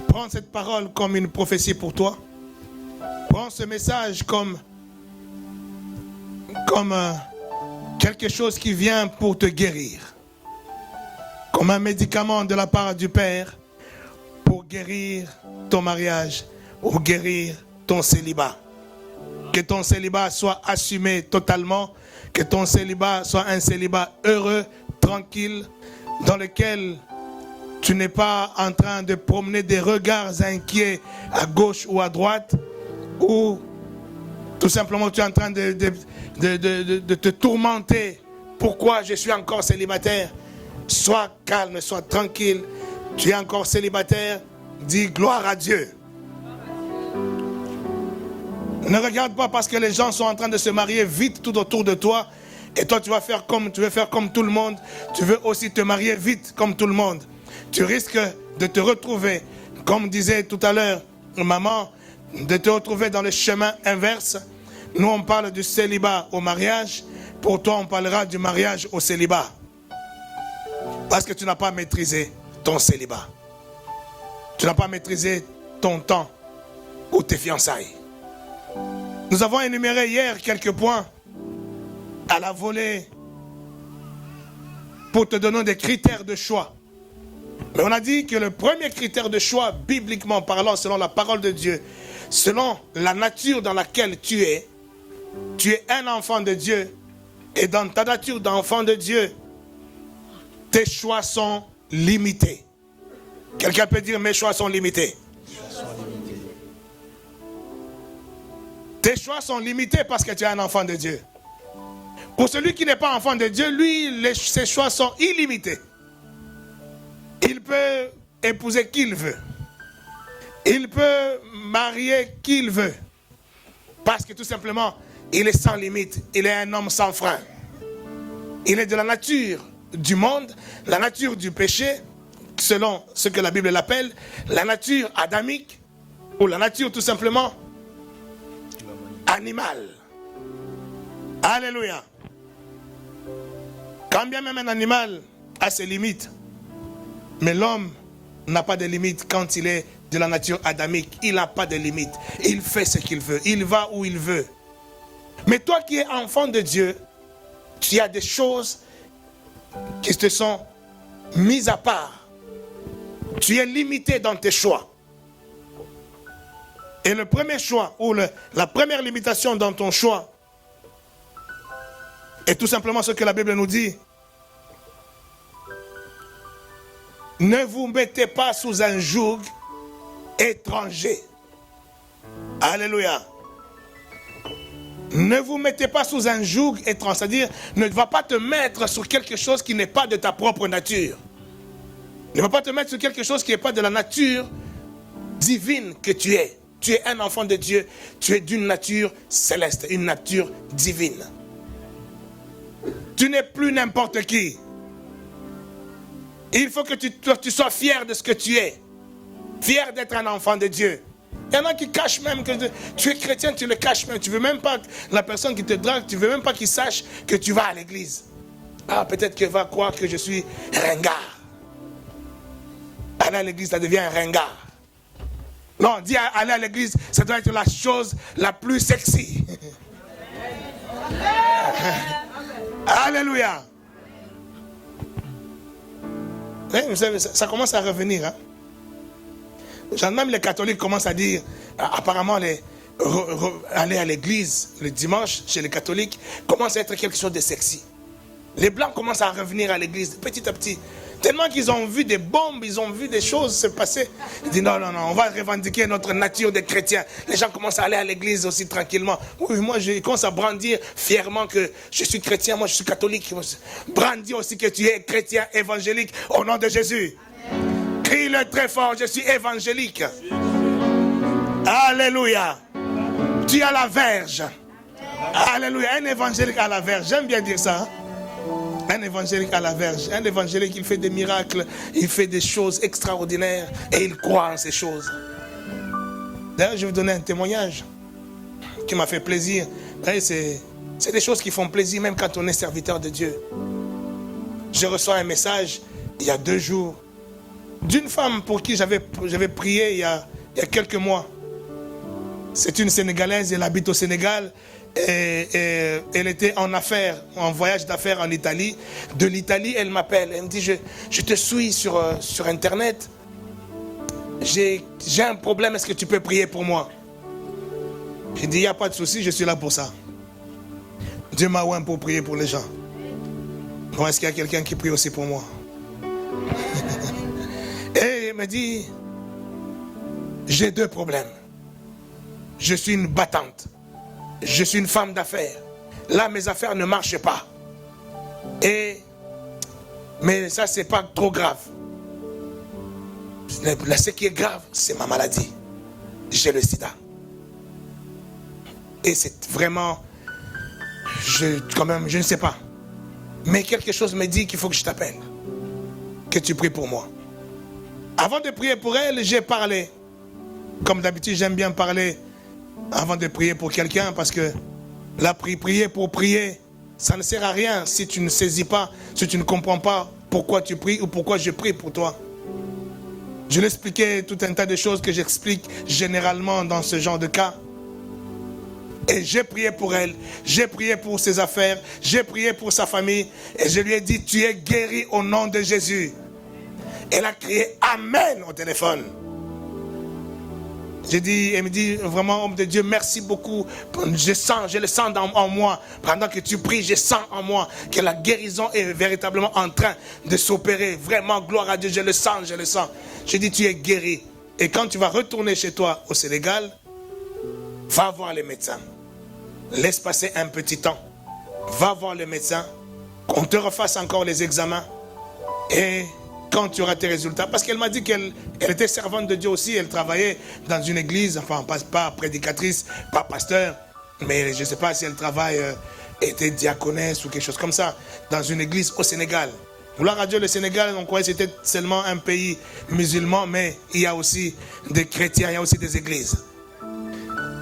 Prends cette parole comme une prophétie pour toi. Prends ce message comme quelque chose qui vient pour te guérir. Comme un médicament de la part du Père pour guérir ton mariage, pour guérir ton célibat. Que ton célibat soit assumé totalement, que ton célibat soit un célibat heureux, tranquille, dans lequel tu n'es pas en train de promener des regards inquiets à gauche ou à droite, ou tout simplement tu es en train de te tourmenter. Pourquoi je suis encore célibataire? Sois calme, sois tranquille. Tu es encore célibataire, dis gloire à Dieu. Ne regarde pas parce que les gens sont en train de se marier vite tout autour de toi. Et toi tu veux faire comme tout le monde. Tu veux aussi te marier vite comme tout le monde. Tu risques de te retrouver, comme disait tout à l'heure maman, de te retrouver dans le chemin inverse. Nous on parle du célibat au mariage. Pour toi on parlera du mariage au célibat. Parce que tu n'as pas maîtrisé ton célibat. Tu n'as pas maîtrisé ton temps ou tes fiançailles. Nous avons énuméré hier quelques points à la volée pour te donner des critères de choix. Mais on a dit que le premier critère de choix, bibliquement parlant, selon la parole de Dieu, selon la nature dans laquelle tu es un enfant de Dieu. Et dans ta nature d'enfant de Dieu, tes choix sont limités. Quelqu'un peut dire mes choix sont limités. Tes choix sont limités parce que tu es un enfant de Dieu. Pour celui qui n'est pas enfant de Dieu, lui, ses choix sont illimités. Il peut épouser qui il veut. Il peut marier qui il veut. Parce que tout simplement, il est sans limite. Il est un homme sans frein. Il est de la nature du monde, la nature du péché, selon ce que la Bible l'appelle, la nature adamique, ou la nature tout simplement animale. Alléluia. Quand bien même un animal a ses limites, mais l'homme n'a pas de limites quand il est de la nature adamique. Il n'a pas de limites. Il fait ce qu'il veut. Il va où il veut. Mais toi qui es enfant de Dieu, tu as des choses qui te sont mises à part. Tu es limité dans tes choix. Et le premier choix, ou la première limitation dans ton choix, est tout simplement ce que la Bible nous dit. Ne vous mettez pas sous un joug étranger. Alléluia. Ne vous mettez pas sous un joug étranger. C'est-à-dire, ne va pas te mettre sur quelque chose qui n'est pas de ta propre nature. Ne va pas te mettre sur quelque chose qui n'est pas de la nature divine que tu es. Tu es un enfant de Dieu. Tu es d'une nature céleste, une nature divine. Tu n'es plus n'importe qui. Il faut que tu sois fier de ce que tu es. Fier d'être un enfant de Dieu. Il y en a qui cachent même que tu es chrétien, tu le caches même. Tu ne veux même pas que la personne qui te drague, tu ne veux même pas qu'il sache que tu vas à l'église. Ah, peut-être qu'elle va croire que je suis ringard. Aller à l'église, ça devient un ringard. Non, dis aller à l'église, ça doit être la chose la plus sexy. Alléluia. Vous savez, ça commence à revenir. Hein? Même les catholiques commencent à dire, apparemment, aller à l'église le dimanche chez les catholiques commence à être quelque chose de sexy. Les blancs commencent à revenir à l'église petit à petit. Tellement qu'ils ont vu des bombes, ils ont vu des choses se passer. Ils disent non, on va revendiquer notre nature de chrétien. Les gens commencent à aller à l'église aussi tranquillement. Oui, moi je commence à brandir fièrement que je suis chrétien, moi je suis catholique. Brandir aussi que tu es chrétien évangélique au nom de Jésus. Crie-le très fort, je suis évangélique. Alléluia. Tu as la verge. Alléluia, un évangélique à la verge. J'aime bien dire ça. Hein? Un évangélique à la verge. Un évangélique, il fait des miracles, il fait des choses extraordinaires et il croit en ces choses. D'ailleurs, je vais vous donner un témoignage qui m'a fait plaisir. C'est des choses qui font plaisir même quand on est serviteur de Dieu. Je reçois un message il y a 2 jours d'une femme pour qui j'avais prié il y a quelques mois. C'est une Sénégalaise, elle habite au Sénégal. Et elle était en affaires, en voyage d'affaires en Italie. De l'Italie, elle m'appelle. Elle me dit, je te suis sur Internet. J'ai un problème, est-ce que tu peux prier pour moi? J'ai dit, il n'y a pas de souci, je suis là pour ça. Dieu m'a oint pour prier pour les gens. Bon, est-ce qu'il y a quelqu'un qui prie aussi pour moi? Et elle me dit, j'ai 2 problèmes. Je suis une battante. Je suis une femme d'affaires. Là, mes affaires ne marchent pas. Mais ça, c'est pas trop grave. Là, ce qui est grave, c'est ma maladie. J'ai le sida. Et c'est vraiment... je ne sais pas. Mais quelque chose me dit qu'il faut que je t'appelle. Que tu pries pour moi. Avant de prier pour elle, j'ai parlé. Comme d'habitude, j'aime bien parler avant de prier pour quelqu'un, parce que la prier pour prier, ça ne sert à rien si tu ne saisis pas, si tu ne comprends pas pourquoi tu pries ou pourquoi je prie pour toi. Je lui expliquais tout un tas de choses que j'explique généralement dans ce genre de cas. Et j'ai prié pour elle, j'ai prié pour ses affaires, j'ai prié pour sa famille, et je lui ai dit, tu es guéri au nom de Jésus. Elle a crié Amen au téléphone. Elle me dit, vraiment, homme de Dieu, merci beaucoup. Je le sens en moi. Pendant que tu pries, je sens en moi que la guérison est véritablement en train de s'opérer. Vraiment, gloire à Dieu, je le sens. Je dis, tu es guéri. Et quand tu vas retourner chez toi au Sénégal, va voir les médecins. Laisse passer un petit temps. Va voir le médecin. Qu'on te refasse encore les examens. Et quand tu auras tes résultats, parce qu'elle m'a dit qu'elle était servante de Dieu aussi, elle travaillait dans une église, enfin pas prédicatrice, pas pasteur, mais je ne sais pas si elle travaille, était diaconesse ou quelque chose comme ça, dans une église au Sénégal. Gloire à Dieu, le Sénégal, on croyait que c'était seulement un pays musulman, mais il y a aussi des chrétiens, il y a aussi des églises.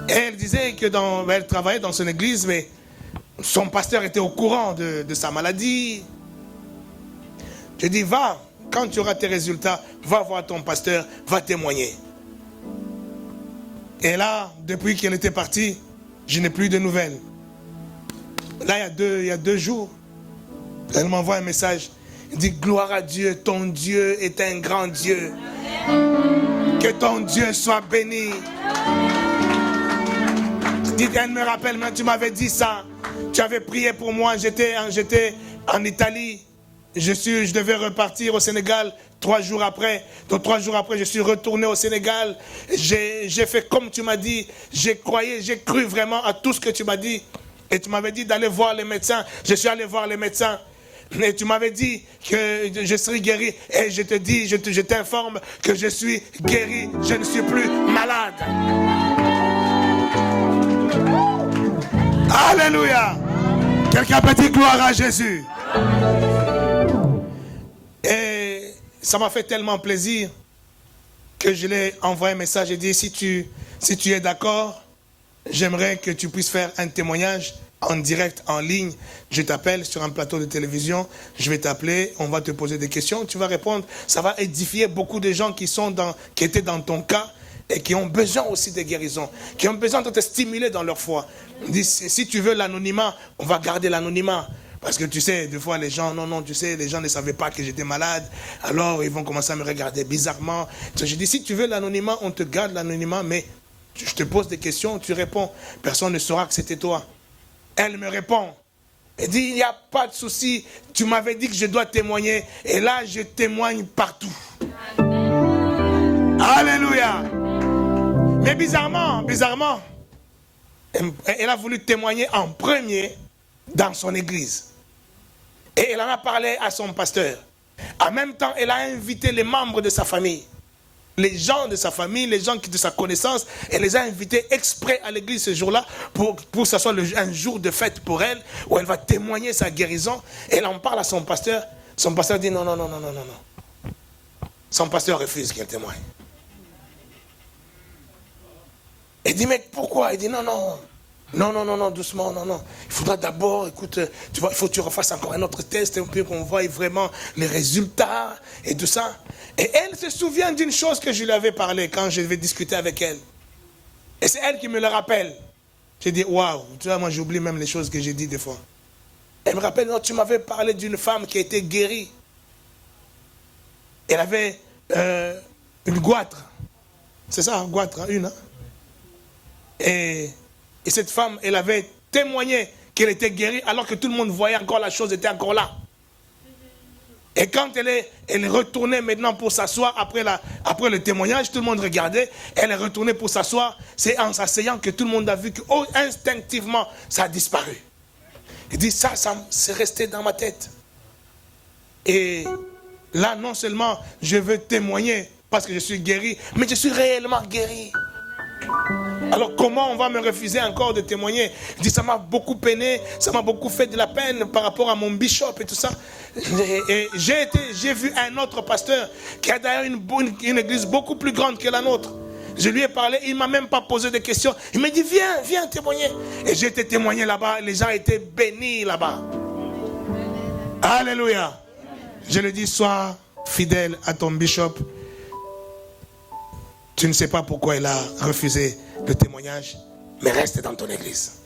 Et elle disait qu'elle travaillait dans son église, mais son pasteur était au courant de sa maladie. Je dis, va. Quand tu auras tes résultats, va voir ton pasteur, va témoigner. Et là, depuis qu'elle était partie, je n'ai plus de nouvelles. Là, il y a 2 jours, elle m'envoie un message. Elle dit, gloire à Dieu, ton Dieu est un grand Dieu. Que ton Dieu soit béni. Elle me rappelle, mais tu m'avais dit ça. Tu avais prié pour moi, j'étais en Italie. Je devais repartir au Sénégal 3 jours après. Donc 3 jours après, je suis retourné au Sénégal. J'ai fait comme tu m'as dit. J'ai cru vraiment à tout ce que tu m'as dit. Et tu m'avais dit d'aller voir les médecins. Je suis allé voir les médecins. Et tu m'avais dit que je serais guéri. Et je te dis, je t'informe que je suis guéri. Je ne suis plus malade. Alléluia. Quelqu'un peut dire gloire à Jésus. Et ça m'a fait tellement plaisir que je lui ai envoyé un message et dit, si tu es d'accord, j'aimerais que tu puisses faire un témoignage en direct, en ligne. Je t'appelle sur un plateau de télévision, je vais t'appeler, on va te poser des questions, tu vas répondre. Ça va édifier beaucoup de gens qui étaient dans ton cas et qui ont besoin aussi de guérison, qui ont besoin de te stimuler dans leur foi. Dit, si tu veux l'anonymat, on va garder l'anonymat. Parce que tu sais, des fois les gens, tu sais, les gens ne savaient pas que j'étais malade. Alors ils vont commencer à me regarder bizarrement. Je dis, si tu veux l'anonymat, on te garde l'anonymat, mais je te pose des questions, tu réponds. Personne ne saura que c'était toi. Elle me répond. Elle dit, il n'y a pas de souci. Tu m'avais dit que je dois témoigner. Et là, je témoigne partout. Alléluia. Mais bizarrement, elle a voulu témoigner en premier dans son église. Et elle en a parlé à son pasteur. En même temps, elle a invité les membres de sa famille. Les gens de sa famille, les gens de sa connaissance, elle les a invités exprès à l'église ce jour-là pour que ce soit un jour de fête pour elle, où elle va témoigner sa guérison. Et elle en parle à son pasteur. Son pasteur dit non. Son pasteur refuse qu'elle témoigne. Elle dit, mais pourquoi? Elle dit non. Non, non, non, non, doucement, non, non. Il faudra d'abord, écoute, tu vois, il faut que tu refasses encore un autre test, un peu qu'on voie vraiment les résultats et tout ça. Et elle se souvient d'une chose que je lui avais parlé quand je vais discuter avec elle. Et c'est elle qui me le rappelle. J'ai dit, waouh, tu vois, moi j'oublie même les choses que j'ai dit des fois. Elle me rappelle, non, tu m'avais parlé d'une femme qui a été guérie. Elle avait une goitre. C'est ça, goitre, une. Hein? Et cette femme, elle avait témoigné qu'elle était guérie alors que tout le monde voyait encore la chose était encore là. Et quand elle est retournée maintenant pour s'asseoir après le témoignage, tout le monde regardait, elle est retournée pour s'asseoir, c'est en s'asseyant que tout le monde a vu que instinctivement ça a disparu. Il dit ça c'est resté dans ma tête. Et là non seulement je veux témoigner parce que je suis guéri, mais je suis réellement guéri. Alors comment on va me refuser encore de témoigner? Il dit ça m'a beaucoup peiné, ça m'a beaucoup fait de la peine par rapport à mon bishop et tout ça. Et j'ai vu un autre pasteur qui a d'ailleurs une église beaucoup plus grande que la nôtre. Je lui ai parlé, il ne m'a même pas posé de questions. Il m'a dit viens témoigner. Et j'ai été témoigné là-bas, les gens étaient bénis là-bas. Alléluia. Je lui dis sois fidèle à ton bishop. Tu ne sais pas pourquoi il a refusé le témoignage, mais reste dans ton église.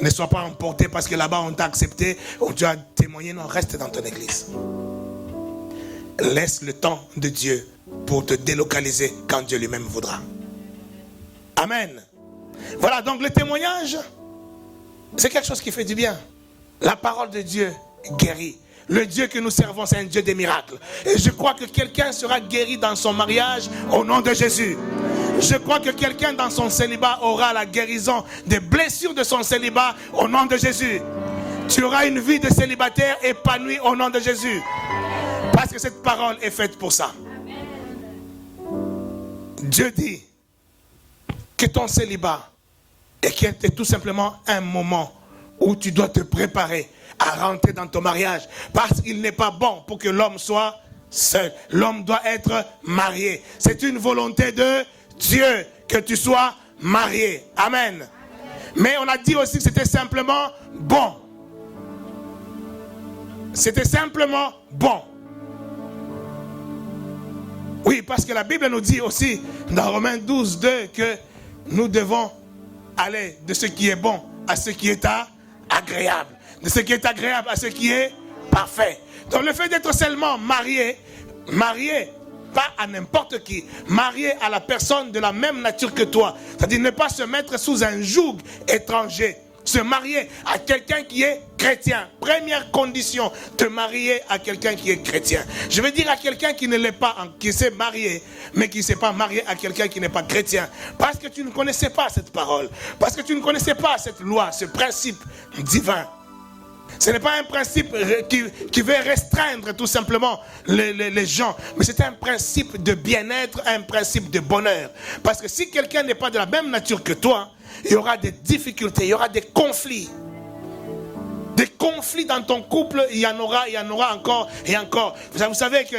Ne sois pas emporté parce que là-bas on t'a accepté, on t'a témoigné, non, reste dans ton église. Laisse le temps de Dieu pour te délocaliser quand Dieu lui-même voudra. Amen. Voilà, donc le témoignage, c'est quelque chose qui fait du bien. La parole de Dieu guérit. Le Dieu que nous servons, c'est un Dieu des miracles. Et je crois que quelqu'un sera guéri dans son mariage au nom de Jésus. Je crois que quelqu'un dans son célibat aura la guérison des blessures de son célibat au nom de Jésus. Tu auras une vie de célibataire épanouie au nom de Jésus. Parce que cette parole est faite pour ça. Dieu dit que ton célibat est tout simplement un moment où tu dois te préparer à rentrer dans ton mariage. Parce qu'il n'est pas bon pour que l'homme soit seul. L'homme doit être marié. C'est une volonté de Dieu que tu sois marié. Amen. Mais on a dit aussi que c'était simplement bon. C'était simplement bon. Oui, parce que la Bible nous dit aussi dans Romains 12, 2 que nous devons aller de ce qui est bon à ce qui est agréable. De ce qui est agréable à ce qui est parfait. Donc le fait d'être seulement marié, pas à n'importe qui, marié à la personne de la même nature que toi, c'est-à-dire ne pas se mettre sous un joug étranger, se marier à quelqu'un qui est chrétien. Première condition, te marier à quelqu'un qui est chrétien. Je veux dire à quelqu'un qui ne l'est pas, qui s'est marié, mais qui ne s'est pas marié à quelqu'un qui n'est pas chrétien. Parce que tu ne connaissais pas cette parole, parce que tu ne connaissais pas cette loi, ce principe divin. Ce n'est pas un principe qui veut restreindre tout simplement les gens. Mais c'est un principe de bien-être, un principe de bonheur. Parce que si quelqu'un n'est pas de la même nature que toi, il y aura des difficultés, il y aura des conflits. Des conflits dans ton couple, il y en aura encore et encore. Vous savez que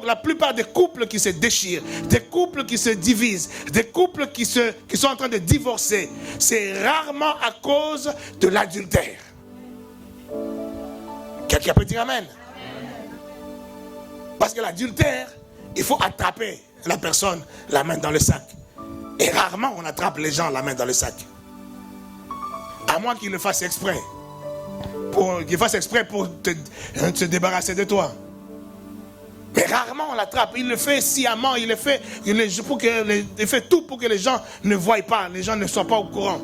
la plupart des couples qui se déchirent, des couples qui se divisent, des couples qui sont en train de divorcer, c'est rarement à cause de l'adultère. Quelqu'un peut dire amen. Parce que l'adultère, il faut attraper la personne la main dans le sac. Et rarement on attrape les gens la main dans le sac. À moins qu'ils le fassent exprès. Qu'il fasse exprès pour se débarrasser de toi. Mais rarement on l'attrape. Il le fait sciemment, il fait tout pour que les gens ne voient pas, les gens ne soient pas au courant.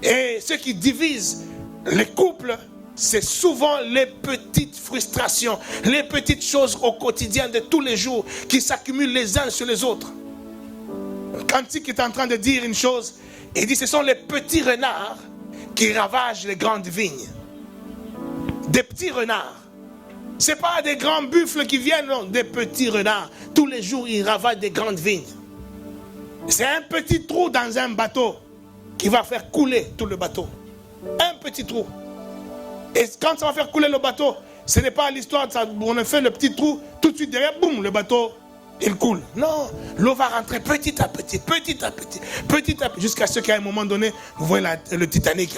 Et ce qui divise les couples, c'est souvent les petites frustrations, les petites choses au quotidien de tous les jours qui s'accumulent les uns sur les autres. Cantique est en train de dire une chose, il dit ce sont les petits renards qui ravagent les grandes vignes. Des petits renards. Ce n'est pas des grands buffles qui viennent, non, des petits renards. Tous les jours, ils ravagent des grandes vignes. C'est un petit trou dans un bateau qui va faire couler tout le bateau. Un petit trou. Et quand ça va faire couler le bateau, ce n'est pas l'histoire, on a fait le petit trou, tout de suite derrière, boum, le bateau il coule. Non, l'eau va rentrer petit à petit, petit à petit, petit à petit, jusqu'à ce qu'à un moment donné, vous voyez le Titanic,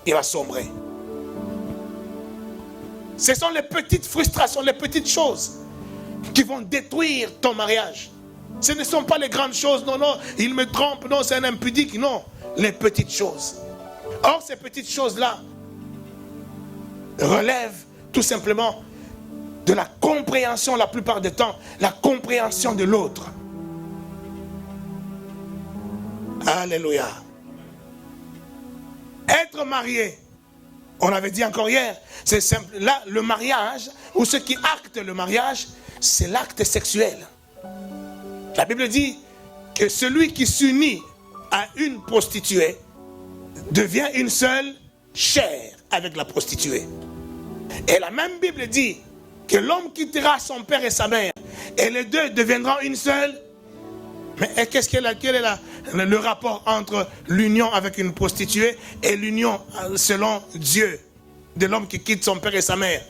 il va sombrer. Ce sont les petites frustrations, les petites choses qui vont détruire ton mariage. Ce ne sont pas les grandes choses, non, non, il me trompe, non, c'est un impudique, non, les petites choses. Or, ces petites choses-là relèvent tout simplement de la compréhension, la plupart du temps, la compréhension de l'autre. Alléluia. Être marié, on avait dit encore hier, c'est simple. Là, le mariage, ou ce qui acte le mariage, c'est l'acte sexuel. La Bible dit que celui qui s'unit à une prostituée devient une seule chair avec la prostituée. Et la même Bible dit que l'homme quittera son père et sa mère et les deux deviendront une seule. Mais quel est le rapport entre l'union avec une prostituée et l'union selon Dieu de l'homme qui quitte son père et sa mère?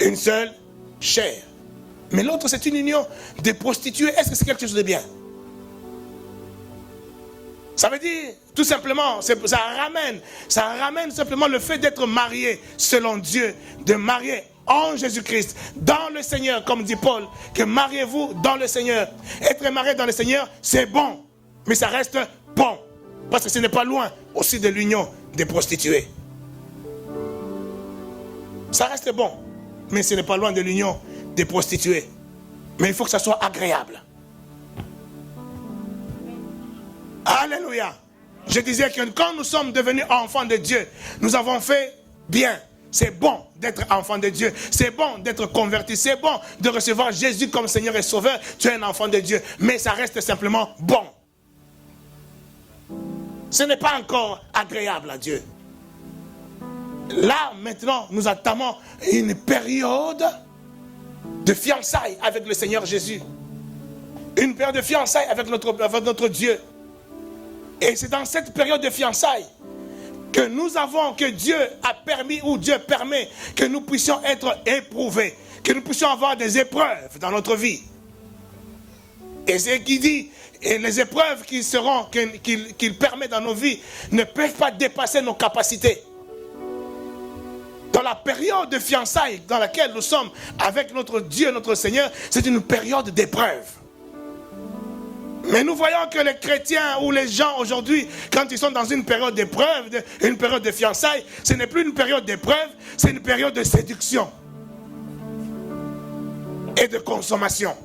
Une seule chair. Mais l'autre, c'est une union de prostituées. Est-ce que c'est quelque chose de bien? Ça veut dire, tout simplement, ça ramène simplement le fait d'être marié selon Dieu, de marier en Jésus-Christ, dans le Seigneur, comme dit Paul, que mariez-vous dans le Seigneur. Être marié dans le Seigneur, c'est bon, mais ça reste bon, parce que ce n'est pas loin aussi de l'union des prostituées. Ça reste bon, mais ce n'est pas loin de l'union des prostituées. Mais il faut que ça soit agréable. Alléluia. Je disais que quand nous sommes devenus enfants de Dieu, nous avons fait bien. C'est bon d'être enfant de Dieu. C'est bon d'être converti. C'est bon de recevoir Jésus comme Seigneur et Sauveur. Tu es un enfant de Dieu. Mais ça reste simplement bon. Ce n'est pas encore agréable à Dieu. Là, maintenant, nous attendons une période de fiançailles avec le Seigneur Jésus. Une période de fiançailles avec notre Dieu. Et c'est dans cette période de fiançailles que Dieu a permis, ou Dieu permet, que nous puissions être éprouvés, que nous puissions avoir des épreuves dans notre vie. Et c'est qui dit, et les épreuves qu'il permet dans nos vies ne peuvent pas dépasser nos capacités. Dans la période de fiançailles dans laquelle nous sommes avec notre Dieu, notre Seigneur, c'est une période d'épreuve. Mais nous voyons que les chrétiens ou les gens aujourd'hui, quand ils sont dans une période d'épreuve, une période de fiançailles, ce n'est plus une période d'épreuve, c'est une période de séduction et de consommation.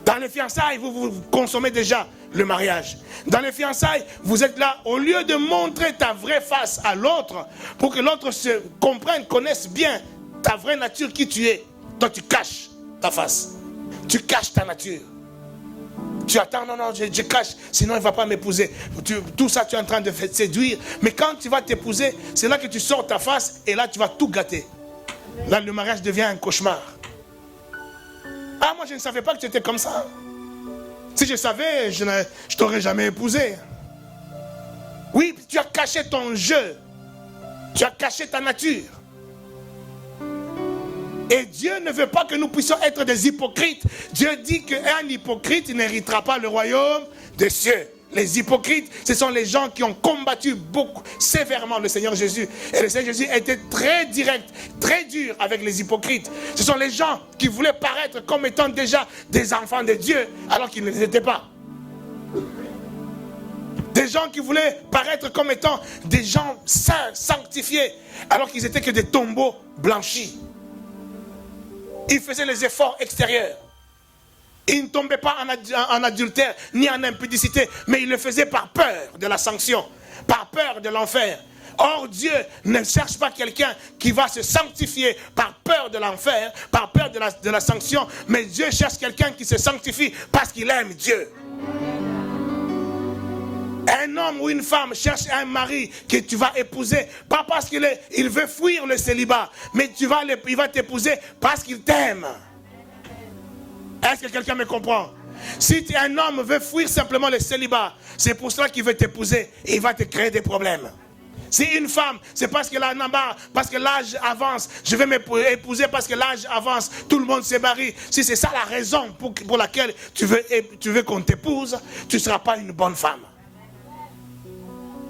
Dans les fiançailles, vous consommez déjà le mariage. Dans les fiançailles, vous êtes là, au lieu de montrer ta vraie face à l'autre, pour que l'autre se comprenne, connaisse bien ta vraie nature, qui tu es. Toi, tu caches ta face. Tu caches ta nature. Tu attends, non, je cache, sinon il ne va pas m'épouser. Tout ça, tu es en train de séduire. Mais quand tu vas t'épouser, c'est là que tu sors ta face et là, tu vas tout gâter. Là, le mariage devient un cauchemar. Ah, moi, je ne savais pas que tu étais comme ça. Si je savais, je ne t'aurais jamais épousé. Oui, tu as caché ton jeu. Tu as caché ta nature. Et Dieu ne veut pas que nous puissions être des hypocrites. Dieu dit qu'un hypocrite n'héritera pas le royaume des cieux. Les hypocrites, ce sont les gens qui ont combattu beaucoup, sévèrement le Seigneur Jésus. Et le Seigneur Jésus était très direct, très dur avec les hypocrites. Ce sont les gens qui voulaient paraître comme étant déjà des enfants de Dieu, alors qu'ils ne les étaient pas. Des gens qui voulaient paraître comme étant des gens saints, sanctifiés, alors qu'ils étaient que des tombeaux blanchis. Ils faisaient les efforts extérieurs. Ils ne tombaient pas en adultère ni en impudicité, mais ils le faisaient par peur de la sanction, par peur de l'enfer. Or, Dieu ne cherche pas quelqu'un qui va se sanctifier par peur de l'enfer, par peur de la sanction, mais Dieu cherche quelqu'un qui se sanctifie parce qu'il aime Dieu. Un homme ou une femme cherche un mari que tu vas épouser, pas parce qu'il veut fuir le célibat, mais il va t'épouser parce qu'il t'aime. Est-ce que quelqu'un me comprend? Si un homme veut fuir simplement le célibat, c'est pour cela qu'il veut t'épouser et il va te créer des problèmes. Si une femme, c'est parce qu'elle en a marre, parce que l'âge avance, je vais m'épouser parce que l'âge avance, tout le monde s'est marié. Si c'est ça la raison pour laquelle tu veux qu'on t'épouse, tu ne seras pas une bonne femme.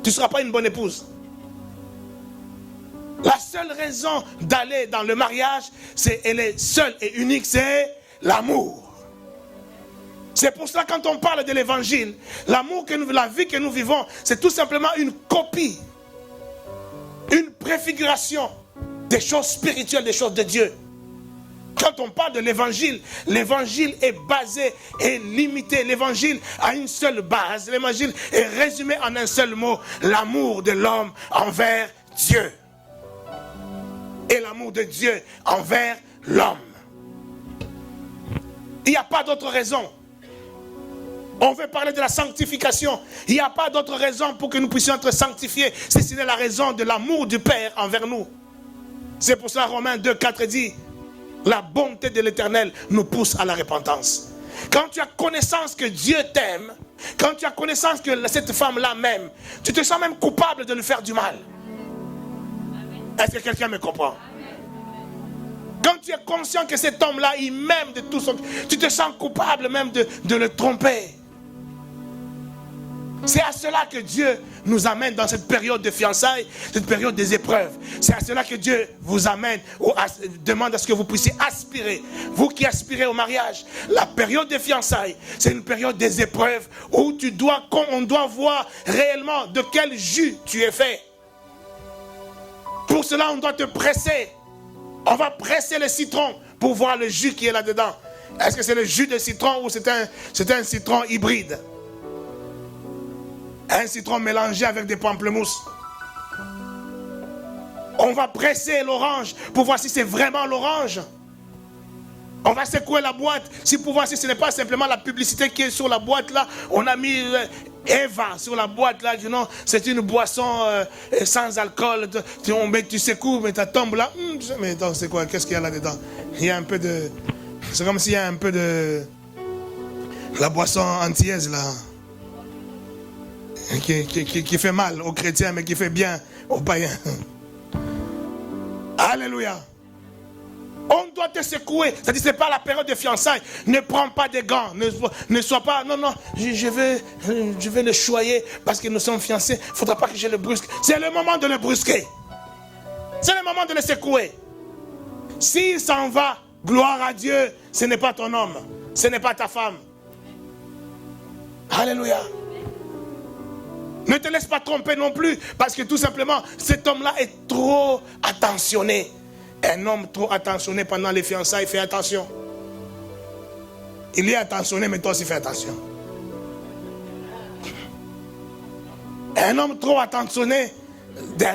Tu ne seras pas une bonne épouse. La seule raison d'aller dans le mariage, elle est seule et unique, c'est l'amour. C'est pour cela quand on parle de l'évangile, l'amour la vie que nous vivons, c'est tout simplement une copie, une préfiguration des choses spirituelles, des choses de Dieu. Quand on parle de l'évangile est basé et limité. L'évangile a une seule base. L'évangile est résumé en un seul mot, l'amour de l'homme envers Dieu. Et l'amour de Dieu envers l'homme. Il n'y a pas d'autre raison. On veut parler de la sanctification. Il n'y a pas d'autre raison pour que nous puissions être sanctifiés, si ce n'est la raison de l'amour du Père envers nous. C'est pour ça Romains 2,4 dit, la bonté de l'Éternel nous pousse à la repentance. Quand tu as connaissance que Dieu t'aime, quand tu as connaissance que cette femme-là m'aime, tu te sens même coupable de lui faire du mal. Est-ce que quelqu'un me comprend? Quand tu es conscient que cet homme-là, il m'aime de tout son... Tu te sens coupable même de le tromper. C'est à cela que Dieu nous amène dans cette période de fiançailles, cette période des épreuves. C'est à cela que Dieu vous amène, ou demande à ce que vous puissiez aspirer. Vous qui aspirez au mariage, la période des fiançailles, c'est une période des épreuves où on doit voir réellement de quel jus tu es fait. Pour cela, on doit te presser. On va presser le citron pour voir le jus qui est là-dedans. Est-ce que c'est le jus de citron ou c'est un citron hybride? Un citron mélangé avec des pamplemousses. On va presser l'orange pour voir si c'est vraiment l'orange. On va secouer la boîte pour voir si ce n'est pas simplement la publicité qui est sur la boîte là. On a mis Eva sur la boîte là. Non, c'est une boisson sans alcool. Tu secoues, mais ça tombe là. Mais attends, c'est quoi? Qu'est-ce qu'il y a là-dedans? Il y a un peu de... C'est comme s'il y a un peu de... La boisson antillaise là. Qui fait mal aux chrétiens, mais qui fait bien aux païens. Alléluia. On doit te secouer. C'est-à-dire, ce n'est pas la période de fiançailles. Ne prends pas des gants. Ne sois pas... Non, je vais le choyer parce que nous sommes fiancés. Il ne faudra pas que je le brusque. C'est le moment de le brusquer. C'est le moment de le secouer. S'il s'en va, gloire à Dieu, ce n'est pas ton homme. Ce n'est pas ta femme. Alléluia. Ne te laisse pas tromper non plus, parce que tout simplement, cet homme-là est trop attentionné. Un homme trop attentionné pendant les fiançailles, fais attention. Il est attentionné, mais toi aussi fais attention. Un homme trop attentionné,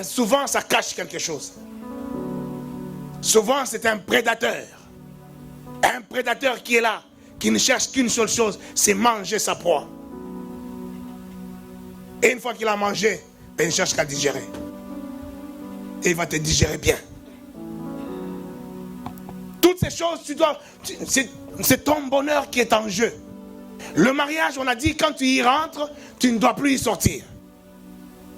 souvent ça cache quelque chose. Souvent c'est un prédateur. Un prédateur qui est là, qui ne cherche qu'une seule chose, c'est manger sa proie. Et une fois qu'il a mangé, il ne cherche qu'à digérer. Et il va te digérer bien. Toutes ces choses, c'est ton bonheur qui est en jeu. Le mariage, on a dit, quand tu y rentres, tu ne dois plus y sortir.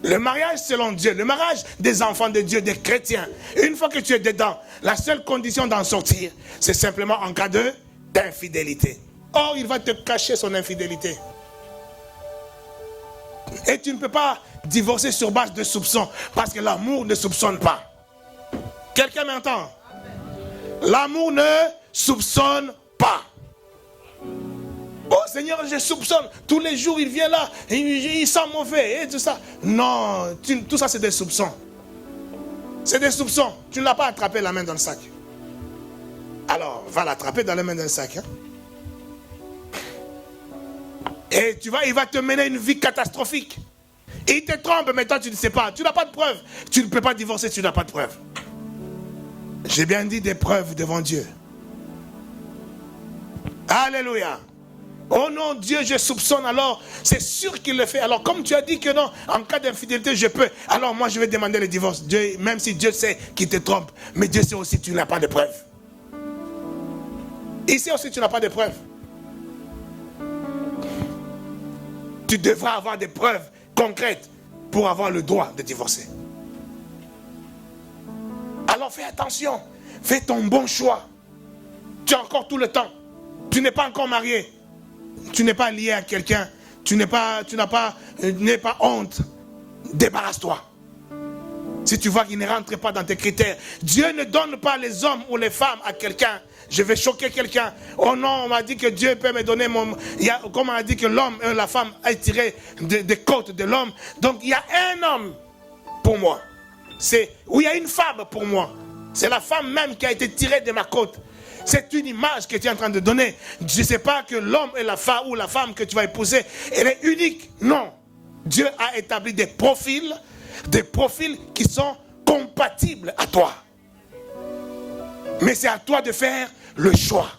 Le mariage selon Dieu, le mariage des enfants de Dieu, des chrétiens, une fois que tu es dedans, la seule condition d'en sortir, c'est simplement en cas d'infidélité. Or, il va te cacher son infidélité. Et tu ne peux pas divorcer sur base de soupçons, parce que l'amour ne soupçonne pas. Quelqu'un m'entend? L'amour ne soupçonne pas. Oh Seigneur, je soupçonne. Tous les jours, il vient là, il sent mauvais et tout ça. Non, tout ça c'est des soupçons. C'est des soupçons. Tu ne l'as pas attrapé la main dans le sac. Alors, va l'attraper dans la main dans le sac. Hein? Et il va te mener une vie catastrophique. Et il te trompe, mais toi tu ne sais pas. Tu n'as pas de preuve. Tu ne peux pas divorcer, tu n'as pas de preuve. J'ai bien dit des preuves devant Dieu. Alléluia. Oh non, Dieu, je soupçonne alors. C'est sûr qu'il le fait. Alors comme tu as dit que non, en cas d'infidélité, je peux. Alors moi, je vais demander le divorce. Dieu, même si Dieu sait qu'il te trompe, mais Dieu sait aussi que tu n'as pas de preuves. Il sait aussi que tu n'as pas de preuves. Tu devras avoir des preuves concrètes pour avoir le droit de divorcer. Alors fais attention. Fais ton bon choix. Tu as encore tout le temps. Tu n'es pas encore marié. Tu n'es pas lié à quelqu'un. Tu n'es pas honte. Débarrasse-toi. Si tu vois qu'il ne rentre pas dans tes critères, Dieu ne donne pas les hommes ou les femmes à quelqu'un. Je vais choquer quelqu'un. Oh non, on m'a dit que Dieu peut me donner mon... Comme on a dit que l'homme et la femme est tiré des côtes de l'homme. Donc il y a un homme pour moi. Il y a une femme pour moi. C'est la femme même qui a été tirée de ma côte. C'est une image que tu es en train de donner. Je ne sais pas que l'homme et la femme ou la femme que tu vas épouser, elle est unique. Non. Dieu a établi des profils qui sont compatibles à toi. Mais c'est à toi de faire le choix.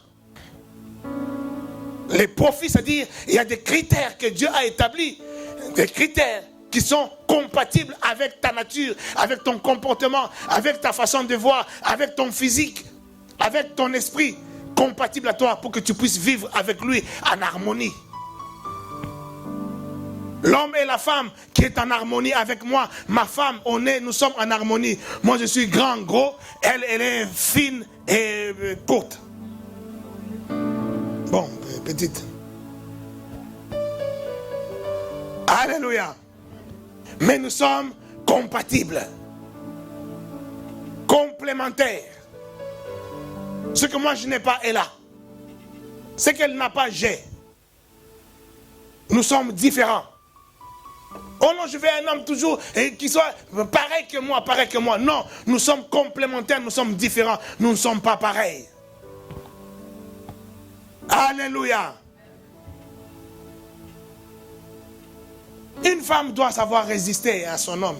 Les profils, c'est-à-dire, il y a des critères que Dieu a établis. Des critères qui sont compatibles avec ta nature, avec ton comportement, avec ta façon de voir, avec ton physique, avec ton esprit, compatible à toi pour que tu puisses vivre avec lui en harmonie. L'homme et la femme qui est en harmonie avec moi, ma femme, nous sommes en harmonie. Moi je suis grand, gros, elle est fine et courte. Bon, petite. Alléluia. Mais nous sommes compatibles, complémentaires. Ce que moi je n'ai pas est là. Ce qu'elle n'a pas, j'ai. Nous sommes différents. Oh non, je veux un homme toujours qui soit pareil que moi, pareil que moi. Non, nous sommes complémentaires, nous sommes différents. Nous ne sommes pas pareils. Alléluia. Une femme doit savoir résister à son homme.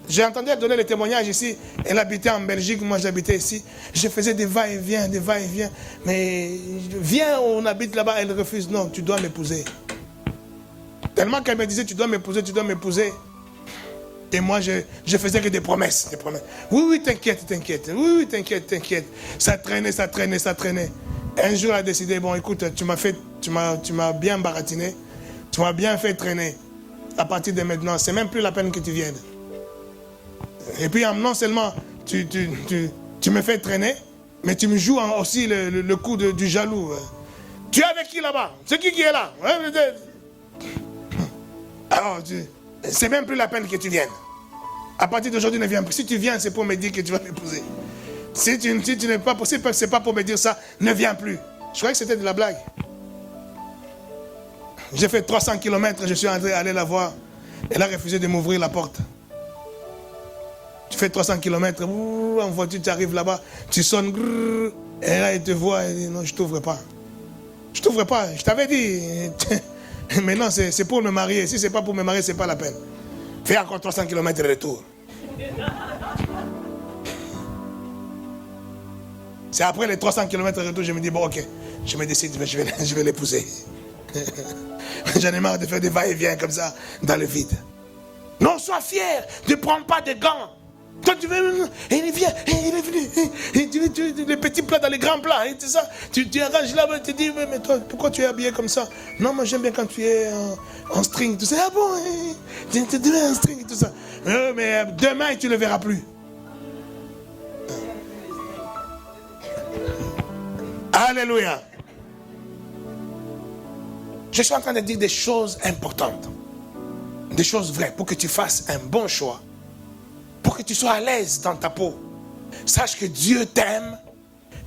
J'ai entendu donner le témoignage ici. Elle habitait en Belgique, moi j'habitais ici. Je faisais des va-et-vient, des va-et-vient. Mais viens, on habite là-bas, elle refuse. Non, tu dois m'épouser. Tellement qu'elle me disait, tu dois m'épouser, tu dois m'épouser. Et moi, je faisais que des promesses, des promesses. Oui, t'inquiète, t'inquiète. Oui, t'inquiète. Ça traînait. Un jour, elle a décidé, bon, écoute, tu m'as bien baratiné. Tu m'as bien fait traîner. À partir de maintenant, c'est même plus la peine que tu viennes. Et puis, non seulement tu me fais traîner, mais tu me joues aussi le coup du jaloux. Tu es avec qui là-bas? C'est qui est là? Alors, c'est même plus la peine que tu viennes. À partir d'aujourd'hui, ne viens plus. Si tu viens, c'est pour me dire que tu vas m'épouser. Si tu n'es pas possible, c'est pas pour me dire ça, ne viens plus. Je croyais que c'était de la blague. J'ai fait 300 km, je suis allé la voir. Elle a refusé de m'ouvrir la porte. Tu fais 300 km, en voiture, tu arrives là-bas, tu sonnes, et là, elle te voit, elle dit, non, je ne t'ouvre pas. Je ne t'ouvre pas, je t'avais dit. Mais non, c'est pour me marier. Si ce n'est pas pour me marier, ce n'est pas la peine. Fais encore 300 km de retour. C'est après les 300 km de retour, je me dis, bon, ok, je me décide, je vais l'épouser. J'en ai marre de faire des va-et-vient comme ça, dans le vide. Non, sois fier, ne prends pas de gants. Toi, tu veux, il vient, il est venu, tu veux les petits plats dans les grands plats, et tout ça. Tu arranges là-bas, tu te dis, mais toi, pourquoi tu es habillé comme ça? Non, moi j'aime bien quand tu es en string, tout ça. Ah bon, tu es en string, tout ça. Mais demain, tu ne le verras plus. Alléluia. Je suis en train de dire des choses importantes, des choses vraies, pour que tu fasses un bon choix. Pour que tu sois à l'aise dans ta peau. Sache que Dieu t'aime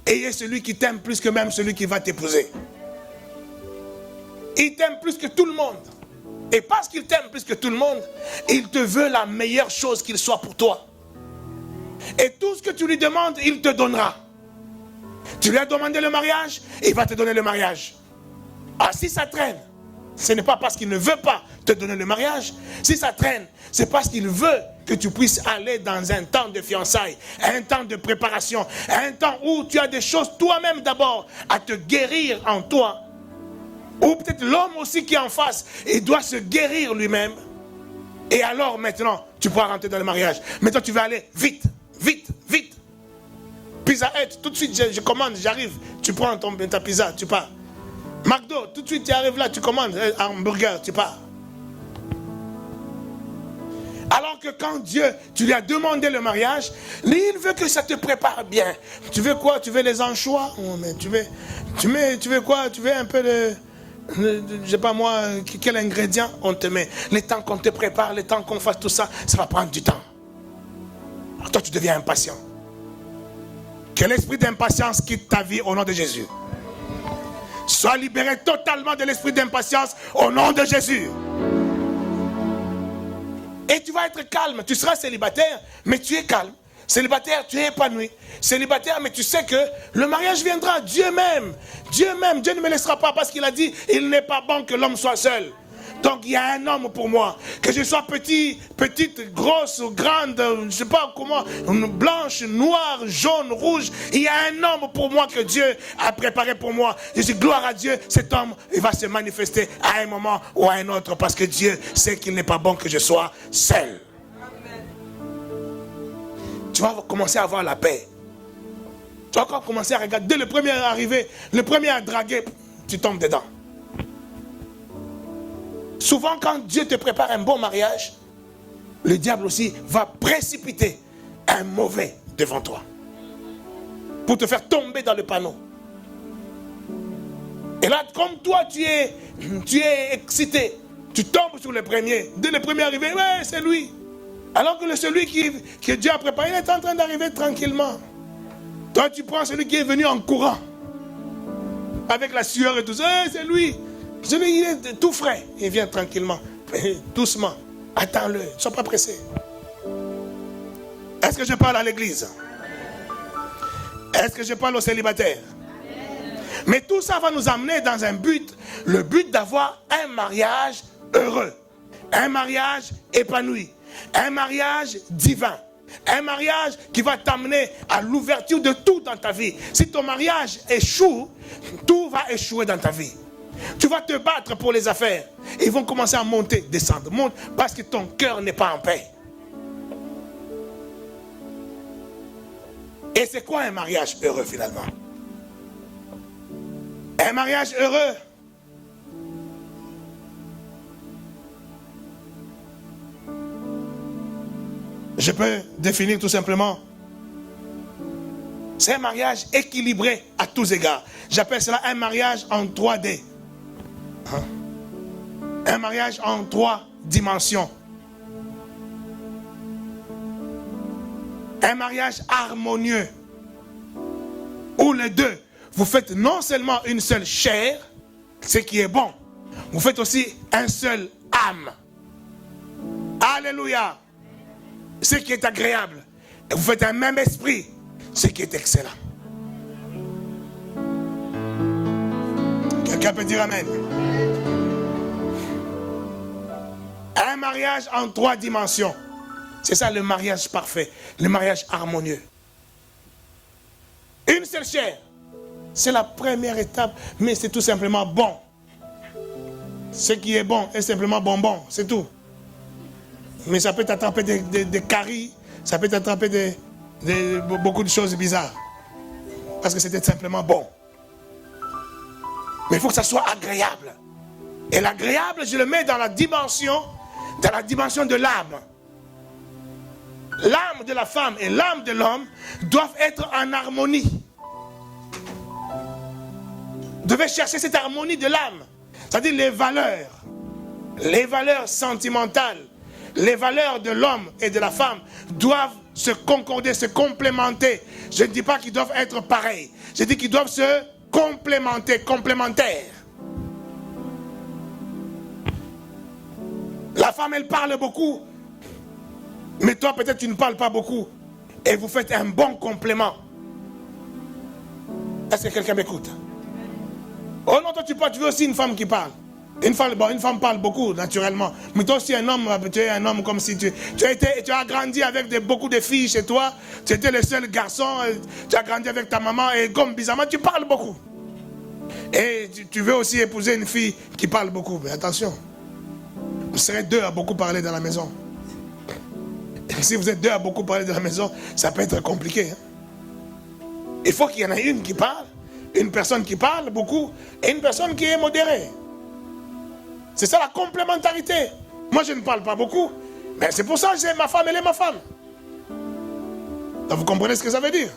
et il est celui qui t'aime plus que même celui qui va t'épouser. Il t'aime plus que tout le monde. Et parce qu'il t'aime plus que tout le monde, il te veut la meilleure chose qu'il soit pour toi. Et tout ce que tu lui demandes, il te donnera. Tu lui as demandé le mariage, il va te donner le mariage. Ah, si ça traîne, ce n'est pas parce qu'il ne veut pas te donner le mariage. Si ça traîne, c'est parce qu'il veut que tu puisses aller dans un temps de fiançailles, un temps de préparation, un temps où tu as des choses toi-même d'abord à te guérir en toi. Ou peut-être l'homme aussi qui est en face, il doit se guérir lui-même. Et alors maintenant, tu pourras rentrer dans le mariage. Maintenant, tu vas aller vite. Pizza Hut, tout de suite, je commande, j'arrive. Tu prends ta pizza, tu pars. McDo, tout de suite, tu arrives là, tu commandes un hamburger, tu pars. Alors que quand Dieu, tu lui as demandé le mariage, lui, il veut que ça te prépare bien. Tu veux quoi? Tu veux les anchois? Oh, mais tu veux quoi? Tu veux un peu de je sais pas moi, quel ingrédient on te met. Le temps qu'on te prépare, le temps qu'on fasse tout ça, ça va prendre du temps. Alors toi, tu deviens impatient. Que l'esprit d'impatience quitte ta vie au nom de Jésus. Sois libéré totalement de l'esprit d'impatience au nom de Jésus. Et tu vas être calme. Tu seras célibataire, mais tu es calme. Célibataire, tu es épanoui. Célibataire, mais tu sais que le mariage viendra. Dieu m'aime. Dieu m'aime. Dieu ne me laissera pas parce qu'il a dit, il n'est pas bon que l'homme soit seul. Donc il y a un homme pour moi. Que je sois petite, grosse, grande, je ne sais pas comment, blanche, noire, jaune, rouge. Il y a un homme pour moi que Dieu a préparé pour moi. Je dis gloire à Dieu. Cet homme, il va se manifester à un moment ou à un autre parce que Dieu sait qu'il n'est pas bon que je sois seul. Tu vas commencer à avoir la paix. Tu vas encore commencer à regarder. Dès le premier arrivé, le premier à draguer, tu tombes dedans. Souvent, quand Dieu te prépare un bon mariage, le diable aussi va précipiter un mauvais devant toi. Pour te faire tomber dans le panneau. Et là, comme toi, tu es excité. Tu tombes sur le premier. Dès le premier arrivé, ouais, c'est lui. Alors que celui que Dieu a préparé, il est en train d'arriver tranquillement. Toi, tu prends celui qui est venu en courant. Avec la sueur et tout ça. C'est lui. Celui, il est tout frais. Il vient tranquillement. Doucement. Attends-le. Ne sois pas pressé. Est-ce que je parle à l'église? Est-ce que je parle aux célibataires? Mais tout ça va nous amener dans un but. Le but d'avoir un mariage heureux. Un mariage épanoui. Un mariage divin. Un mariage qui va t'amener à l'ouverture de tout dans ta vie. Si ton mariage échoue, tout va échouer dans ta vie. Tu vas te battre pour les affaires. Ils vont commencer à monter, descendre. Monte parce que ton cœur n'est pas en paix. Et c'est quoi un mariage heureux finalement? Un mariage heureux, je peux définir tout simplement. C'est un mariage équilibré à tous égards. J'appelle cela un mariage en 3D. Un mariage en 3 dimensions. Un mariage harmonieux. Où les deux, vous faites non seulement une seule chair, ce qui est bon, vous faites aussi un seul âme. Alléluia. Ce qui est agréable. Et vous faites un même esprit, ce qui est excellent. Quelqu'un peut dire amen. Un mariage en 3 dimensions. C'est ça le mariage parfait, le mariage harmonieux. Une seule chair. C'est la première étape, mais c'est tout simplement bon. Ce qui est bon est simplement bonbon, c'est tout. Mais ça peut t'attraper des caries, ça peut t'attraper beaucoup de choses bizarres. Parce que c'était simplement bon. Mais il faut que ça soit agréable. Et l'agréable, je le mets dans la dimension de l'âme. L'âme de la femme et l'âme de l'homme doivent être en harmonie. Vous devez chercher cette harmonie de l'âme. C'est-à-dire les valeurs sentimentales, les valeurs de l'homme et de la femme doivent se concorder, se complémenter. Je ne dis pas qu'ils doivent être pareils. Je dis qu'ils doivent se complémenter, complémentaires. La femme, elle parle beaucoup. Mais toi, peut-être, tu ne parles pas beaucoup. Et vous faites un bon complément. Est-ce que quelqu'un m'écoute? Oh non, toi, tu parles, tu veux aussi une femme qui parle. Une femme parle beaucoup, naturellement. Mais toi aussi, un homme, tu es un homme comme si tu as grandi avec beaucoup de filles chez toi. Tu étais le seul garçon. Tu as grandi avec ta maman. Et comme bizarrement, tu parles beaucoup. Et tu veux aussi épouser une fille qui parle beaucoup. Mais attention. Vous serez 2 à beaucoup parler dans la maison. Et si vous êtes 2 à beaucoup parler dans la maison, ça peut être compliqué. Il faut qu'il y en ait une qui parle. Une personne qui parle beaucoup. Et une personne qui est modérée. C'est ça la complémentarité. Moi, je ne parle pas beaucoup, Mais c'est pour ça que j'ai ma femme, elle est ma femme. Donc vous comprenez ce que ça veut dire?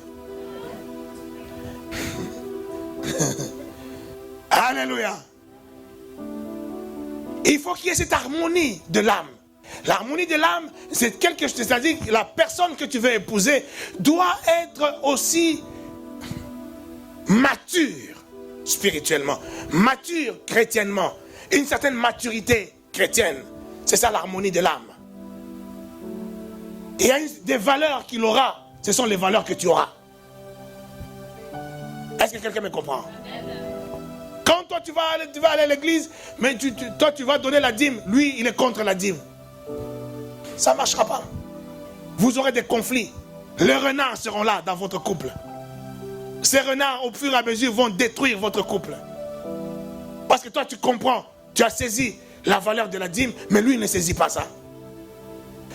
Alléluia. Il faut qu'il y ait cette harmonie de l'âme. L'harmonie de l'âme, c'est quelque chose, c'est-à-dire que la personne que tu veux épouser doit être aussi mature spirituellement, mature chrétiennement, une certaine maturité chrétienne. C'est ça l'harmonie de l'âme. Il y a des valeurs qu'il aura, ce sont les valeurs que tu auras. Est-ce que quelqu'un me comprend? Quand toi tu vas aller à l'église, mais toi tu vas donner la dîme, lui il est contre la dîme. Ça ne marchera pas. Vous aurez des conflits. Les renards seront là dans votre couple. Ces renards, au fur et à mesure, vont détruire votre couple. Parce que toi, tu comprends, tu as saisi la valeur de la dîme, mais lui, il ne saisit pas ça.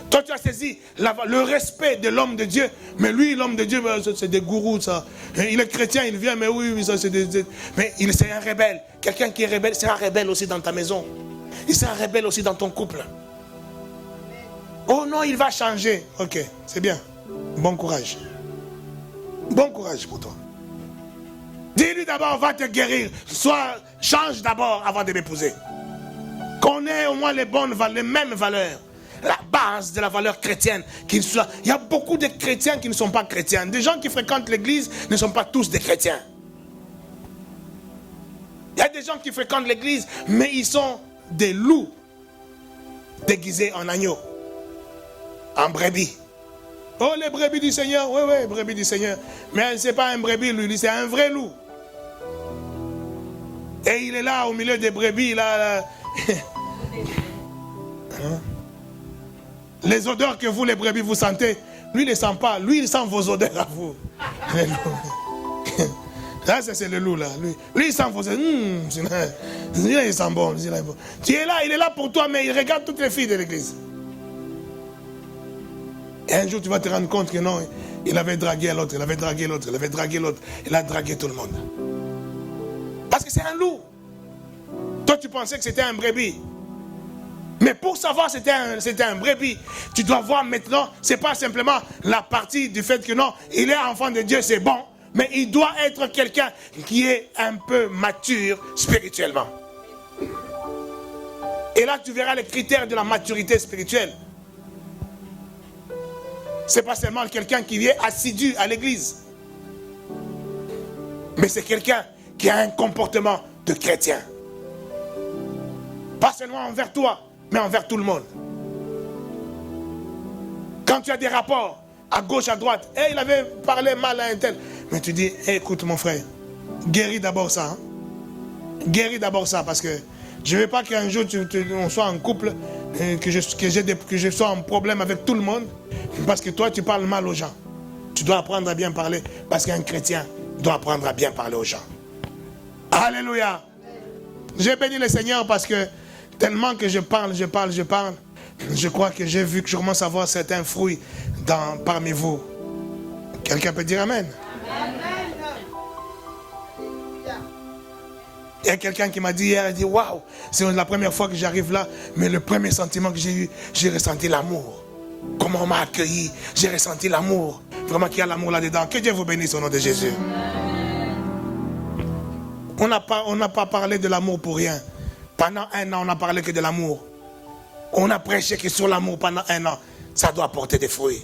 Toi, tu as saisi le respect de l'homme de Dieu, mais lui, l'homme de Dieu, c'est des gourous, ça. Il est chrétien, il vient, mais oui, ça, c'est des... Mais c'est un rebelle. Quelqu'un qui est rebelle, c'est un rebelle aussi dans ta maison. Il sera un rebelle aussi dans ton couple. Oh non, il va changer. Ok, c'est bien. Bon courage. Bon courage pour toi. Dis-lui d'abord, va te guérir. Change d'abord avant de m'épouser. Qu'on ait au moins les mêmes valeurs. La base de la valeur chrétienne. Il y a beaucoup de chrétiens qui ne sont pas chrétiens. Des gens qui fréquentent l'église ne sont pas tous des chrétiens. Il y a des gens qui fréquentent l'église, mais ils sont des loups déguisés en agneaux. En brebis. Oh, les brebis du Seigneur. Oui, brebis du Seigneur. Mais ce n'est pas un brebis, lui, c'est un vrai loup. Et il est là au milieu des brebis, là. Les odeurs que vous, les brebis, vous sentez, lui, il ne les sent pas. Lui, il sent vos odeurs à vous. Là, c'est le loup, là. Lui, il sent vos odeurs. Il sent bon. Tu es là, il est là pour toi, mais il regarde toutes les filles de l'église. Et un jour, tu vas te rendre compte que non, il avait dragué l'autre, il avait dragué l'autre, il avait dragué l'autre. Il a dragué tout le monde. Parce que c'est un loup. Toi, tu pensais que c'était un brebis. Mais pour savoir que c'était un brebis, tu dois voir maintenant, ce n'est pas simplement la partie du fait que non, il est enfant de Dieu, c'est bon. Mais il doit être quelqu'un qui est un peu mature spirituellement. Et là, tu verras les critères de la maturité spirituelle. Ce n'est pas seulement quelqu'un qui est assidu à l'église. Mais c'est quelqu'un qui a un comportement de chrétien. Pas seulement envers toi, mais envers tout le monde. Quand tu as des rapports à gauche, à droite, il avait parlé mal à un tel. Mais tu dis, écoute mon frère, guéris d'abord ça. Hein? Guéris d'abord ça, parce que je ne veux pas qu'un jour on soit en couple, que je sois en problème avec tout le monde. Parce que toi, tu parles mal aux gens. Tu dois apprendre à bien parler. Parce qu'un chrétien doit apprendre à bien parler aux gens. Alléluia. J'ai béni le Seigneur parce que tellement que je parle, je crois que j'ai vu que je commence à voir certains fruits parmi vous. Quelqu'un peut dire Amen. Il y a quelqu'un qui m'a dit hier, il dit, waouh, c'est la première fois que j'arrive là, mais le premier sentiment que j'ai eu, j'ai ressenti l'amour. Comment on m'a accueilli, j'ai ressenti l'amour. Vraiment qu'il y a l'amour là-dedans. Que Dieu vous bénisse au nom de Jésus. On n'a pas parlé de l'amour pour rien. Pendant 1 an, on n'a parlé que de l'amour. On a prêché que sur l'amour pendant 1 an. Ça doit porter des fruits.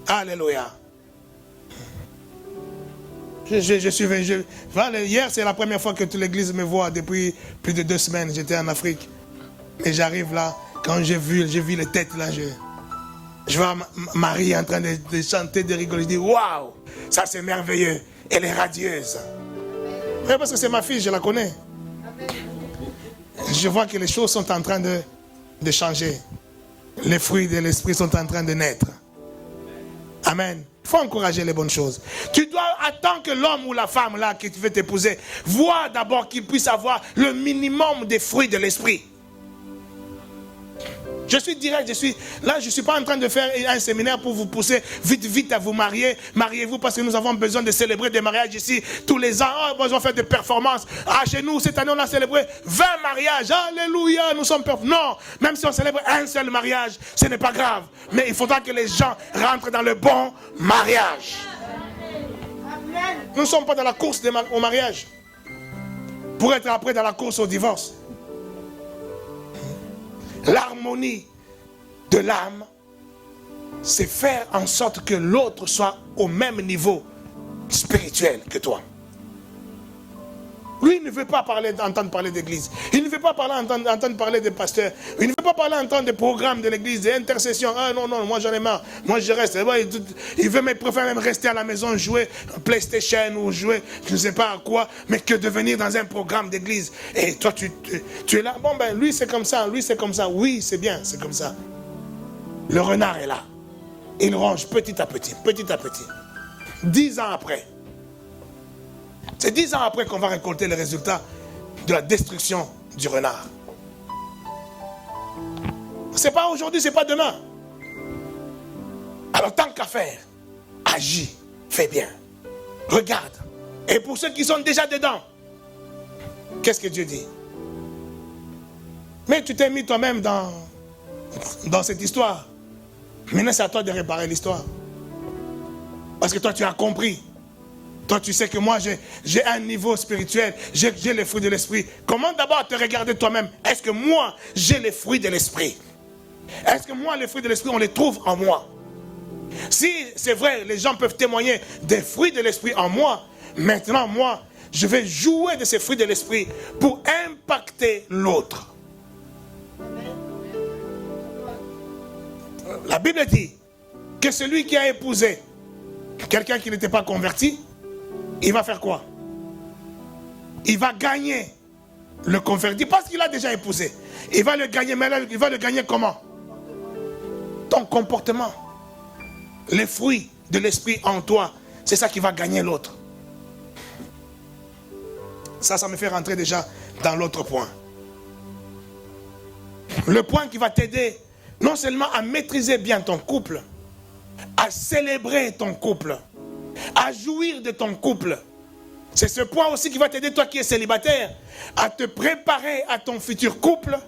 Alléluia. Hier, c'est la première fois que toute l'église me voit depuis plus de 2 semaines. J'étais en Afrique. Mais j'arrive là. Quand j'ai vu les têtes là, je vois Marie en train de chanter, de rigoler. Je dis, waouh, ça c'est merveilleux. Elle est radieuse. Oui, parce que c'est ma fille, je la connais. Je vois que les choses sont en train de changer. Les fruits de l'esprit sont en train de naître. Amen. Il faut encourager les bonnes choses. Tu dois attendre que l'homme ou la femme là qui veut t'épouser voit d'abord qu'il puisse avoir le minimum des fruits de l'esprit. Je suis direct, je ne suis pas en train de faire un séminaire pour vous pousser vite à vous marier. Mariez-vous parce que nous avons besoin de célébrer des mariages ici tous les ans. Oh, nous allons faire des performances. Ah, chez nous, cette année, on a célébré 20 mariages. Alléluia, nous sommes performants. Non, même si on célèbre un seul mariage, ce n'est pas grave. Mais il faudra que les gens rentrent dans le bon mariage. Nous ne sommes pas dans la course au mariage pour être après dans la course au divorce. L'harmonie de l'âme, c'est faire en sorte que l'autre soit au même niveau spirituel que toi. Lui, il ne veut pas entendre parler d'église. Il ne veut pas entendre parler de pasteurs. Il ne veut pas entendre des programmes de l'église, des intercessions. Ah non, moi j'en ai marre. Moi je reste. Il préfère même rester à la maison, jouer PlayStation ou jouer je ne sais pas à quoi, mais que de venir dans un programme d'église. Et toi, tu es là. Bon, ben lui c'est comme ça, lui c'est comme ça. Oui, c'est bien, c'est comme ça. Le renard est là. Il ronge petit à petit, petit à petit. 10 ans après. C'est 10 ans après qu'on va récolter les résultats de la destruction du renard. C'est pas aujourd'hui, c'est pas demain. Alors tant qu'à faire, agis, fais bien. Regarde. Et pour ceux qui sont déjà dedans, qu'est-ce que Dieu dit? Mais tu t'es mis toi-même dans cette histoire. Maintenant, c'est à toi de réparer l'histoire. Parce que toi, tu as compris. Toi, tu sais que moi, j'ai un niveau spirituel. J'ai les fruits de l'esprit. Comment d'abord te regarder toi-même? Est-ce que moi, j'ai les fruits de l'esprit? Est-ce que moi, les fruits de l'esprit, on les trouve en moi? Si c'est vrai, les gens peuvent témoigner des fruits de l'esprit en moi. Maintenant, moi, je vais jouer de ces fruits de l'esprit pour impacter l'autre. La Bible dit que celui qui a épousé quelqu'un qui n'était pas converti, il va faire quoi? Il va gagner le converti parce qu'il a déjà épousé. Il va le gagner, mais là, il va le gagner comment? Ton comportement. Les fruits de l'esprit en toi, c'est ça qui va gagner l'autre. Ça me fait rentrer déjà dans l'autre point. Le point qui va t'aider non seulement à maîtriser bien ton couple, à célébrer ton couple, à jouir de ton couple. C'est ce point aussi qui va t'aider, toi qui es célibataire, à te préparer à ton futur couple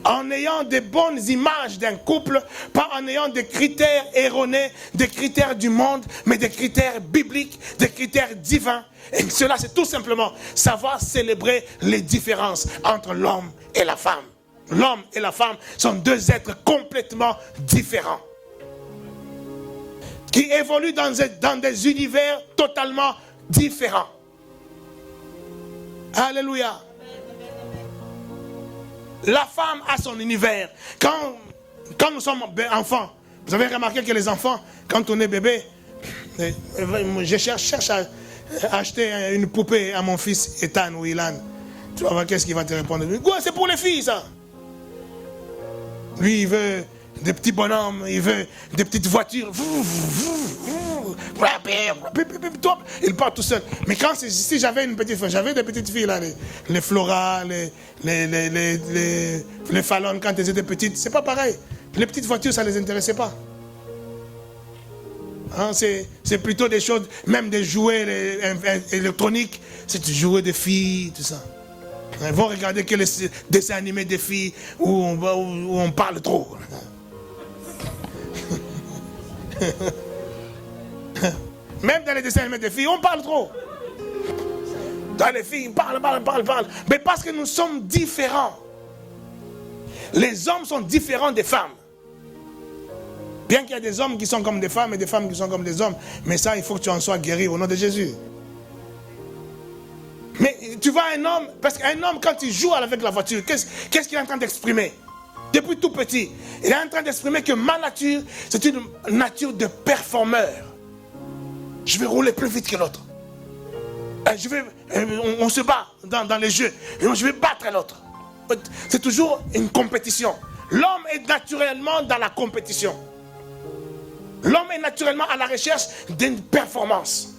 en ayant des bonnes images d'un couple, pas en ayant des critères erronés, des critères du monde, mais des critères bibliques, des critères divins. Et cela, c'est tout simplement savoir célébrer les différences entre l'homme et la femme. L'homme et la femme sont deux êtres complètement différents, qui évoluent dans des univers totalement différents. Alléluia. La femme a son univers. Quand nous sommes enfants, vous avez remarqué que les enfants, quand on est bébé, je cherche à acheter une poupée à mon fils Ethan ou Ilan. Tu vas voir qu'est-ce qu'il va te répondre. C'est pour les filles ça. Lui, il veut des petits bonhommes, il veut des petites voitures. Il part tout seul. Mais si j'avais une petite fille, j'avais des petites filles là, les Flora, les Fallon, quand elles étaient petites, c'est pas pareil. Les petites voitures, ça ne les intéressait pas. Hein, c'est plutôt des choses, même des jouets électroniques, c'est des jouets de filles, tout ça. Ils vont regarder que les dessins animés des filles où on parle trop. Même dans les dessins animés des filles, on parle trop. Dans les filles, parlent. Mais parce que nous sommes différents. Les hommes sont différents des femmes. Bien qu'il y ait des hommes qui sont comme des femmes et des femmes qui sont comme des hommes. Mais ça, il faut que tu en sois guéri au nom de Jésus. Mais tu vois un homme, parce qu'un homme quand il joue avec la voiture, qu'est-ce qu'il est en train d'exprimer? Depuis tout petit, il est en train d'exprimer que ma nature, c'est une nature de performeur. Je vais rouler plus vite que l'autre. On se bat dans les jeux, et je vais battre l'autre. C'est toujours une compétition. L'homme est naturellement dans la compétition. L'homme est naturellement à la recherche d'une performance.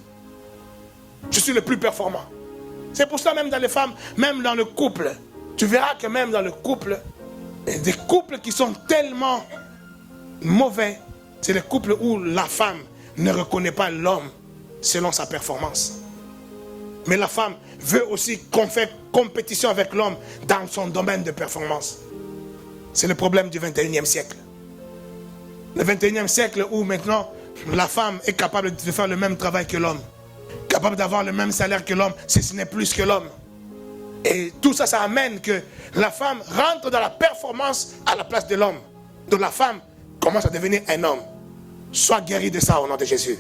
Je suis le plus performant. C'est pour ça même dans les femmes, même dans le couple, tu verras que même dans le couple, Et des couples qui sont tellement mauvais, c'est les couples où la femme ne reconnaît pas l'homme selon sa performance. Mais la femme veut aussi qu'on fait compétition avec l'homme dans son domaine de performance. C'est le problème du 21e siècle. Le 21e siècle où maintenant la femme est capable de faire le même travail que l'homme, capable d'avoir le même salaire que l'homme, si ce n'est plus que l'homme. Et tout ça, ça amène que la femme rentre dans la performance à la place de l'homme. Donc la femme commence à devenir un homme. Sois guéri de ça au nom de Jésus.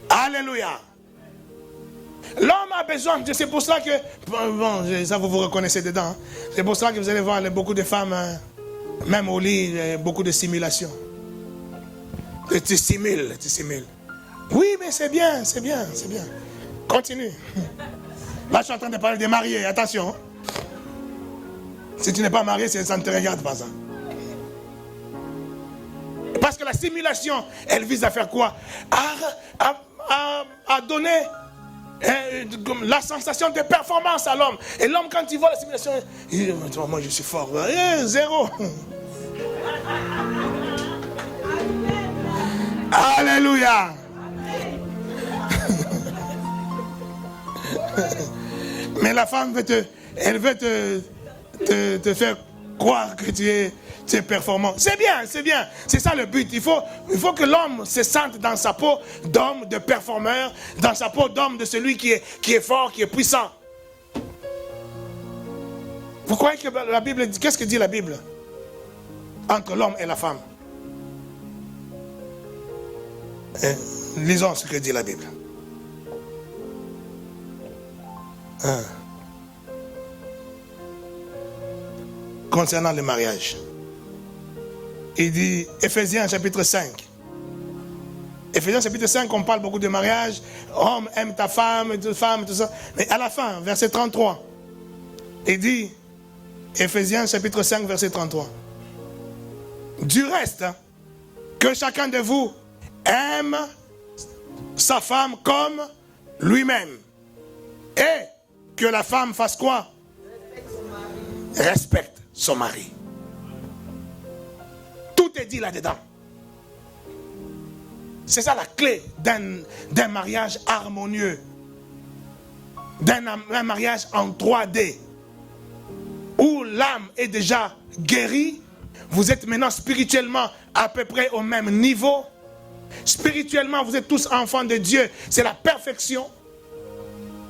Alléluia. L'homme a besoin, c'est pour cela que, bon, ça vous reconnaissez dedans, c'est pour cela que vous allez voir beaucoup de femmes, même au lit, beaucoup de simulation. Tu simules. Oui, mais c'est bien. Continue. Là, je suis en train de parler des mariés, attention. Si tu n'es pas marié, ça ne te regarde pas ça. Parce que la simulation, elle vise à faire quoi? À donner la sensation de performance à l'homme. Et l'homme, quand il voit la simulation, il dit, moi je suis fort. Zéro. Alléluia. Mais la femme veut te faire croire que tu es performant. C'est bien. C'est ça le but. Il faut que l'homme se sente dans sa peau d'homme, de performeur, dans sa peau d'homme, de celui qui est fort, qui est puissant. Vous croyez que la Bible dit, qu'est-ce que dit la Bible entre l'homme et la femme? Lisons ce que dit la Bible. Concernant le mariage. Il dit, Éphésiens chapitre 5. Éphésiens chapitre 5, on parle beaucoup de mariage. Homme, aime ta femme, tout ça. Mais à la fin, verset 33, il dit, Éphésiens chapitre 5, verset 33. Du reste, que chacun de vous aime sa femme comme lui-même. Et que la femme fasse quoi? Respecte son mari. Tout est dit là-dedans. C'est ça la clé d'un mariage harmonieux. D'un mariage en 3D. Où l'âme est déjà guérie. Vous êtes maintenant spirituellement à peu près au même niveau. Spirituellement, vous êtes tous enfants de Dieu. C'est la perfection.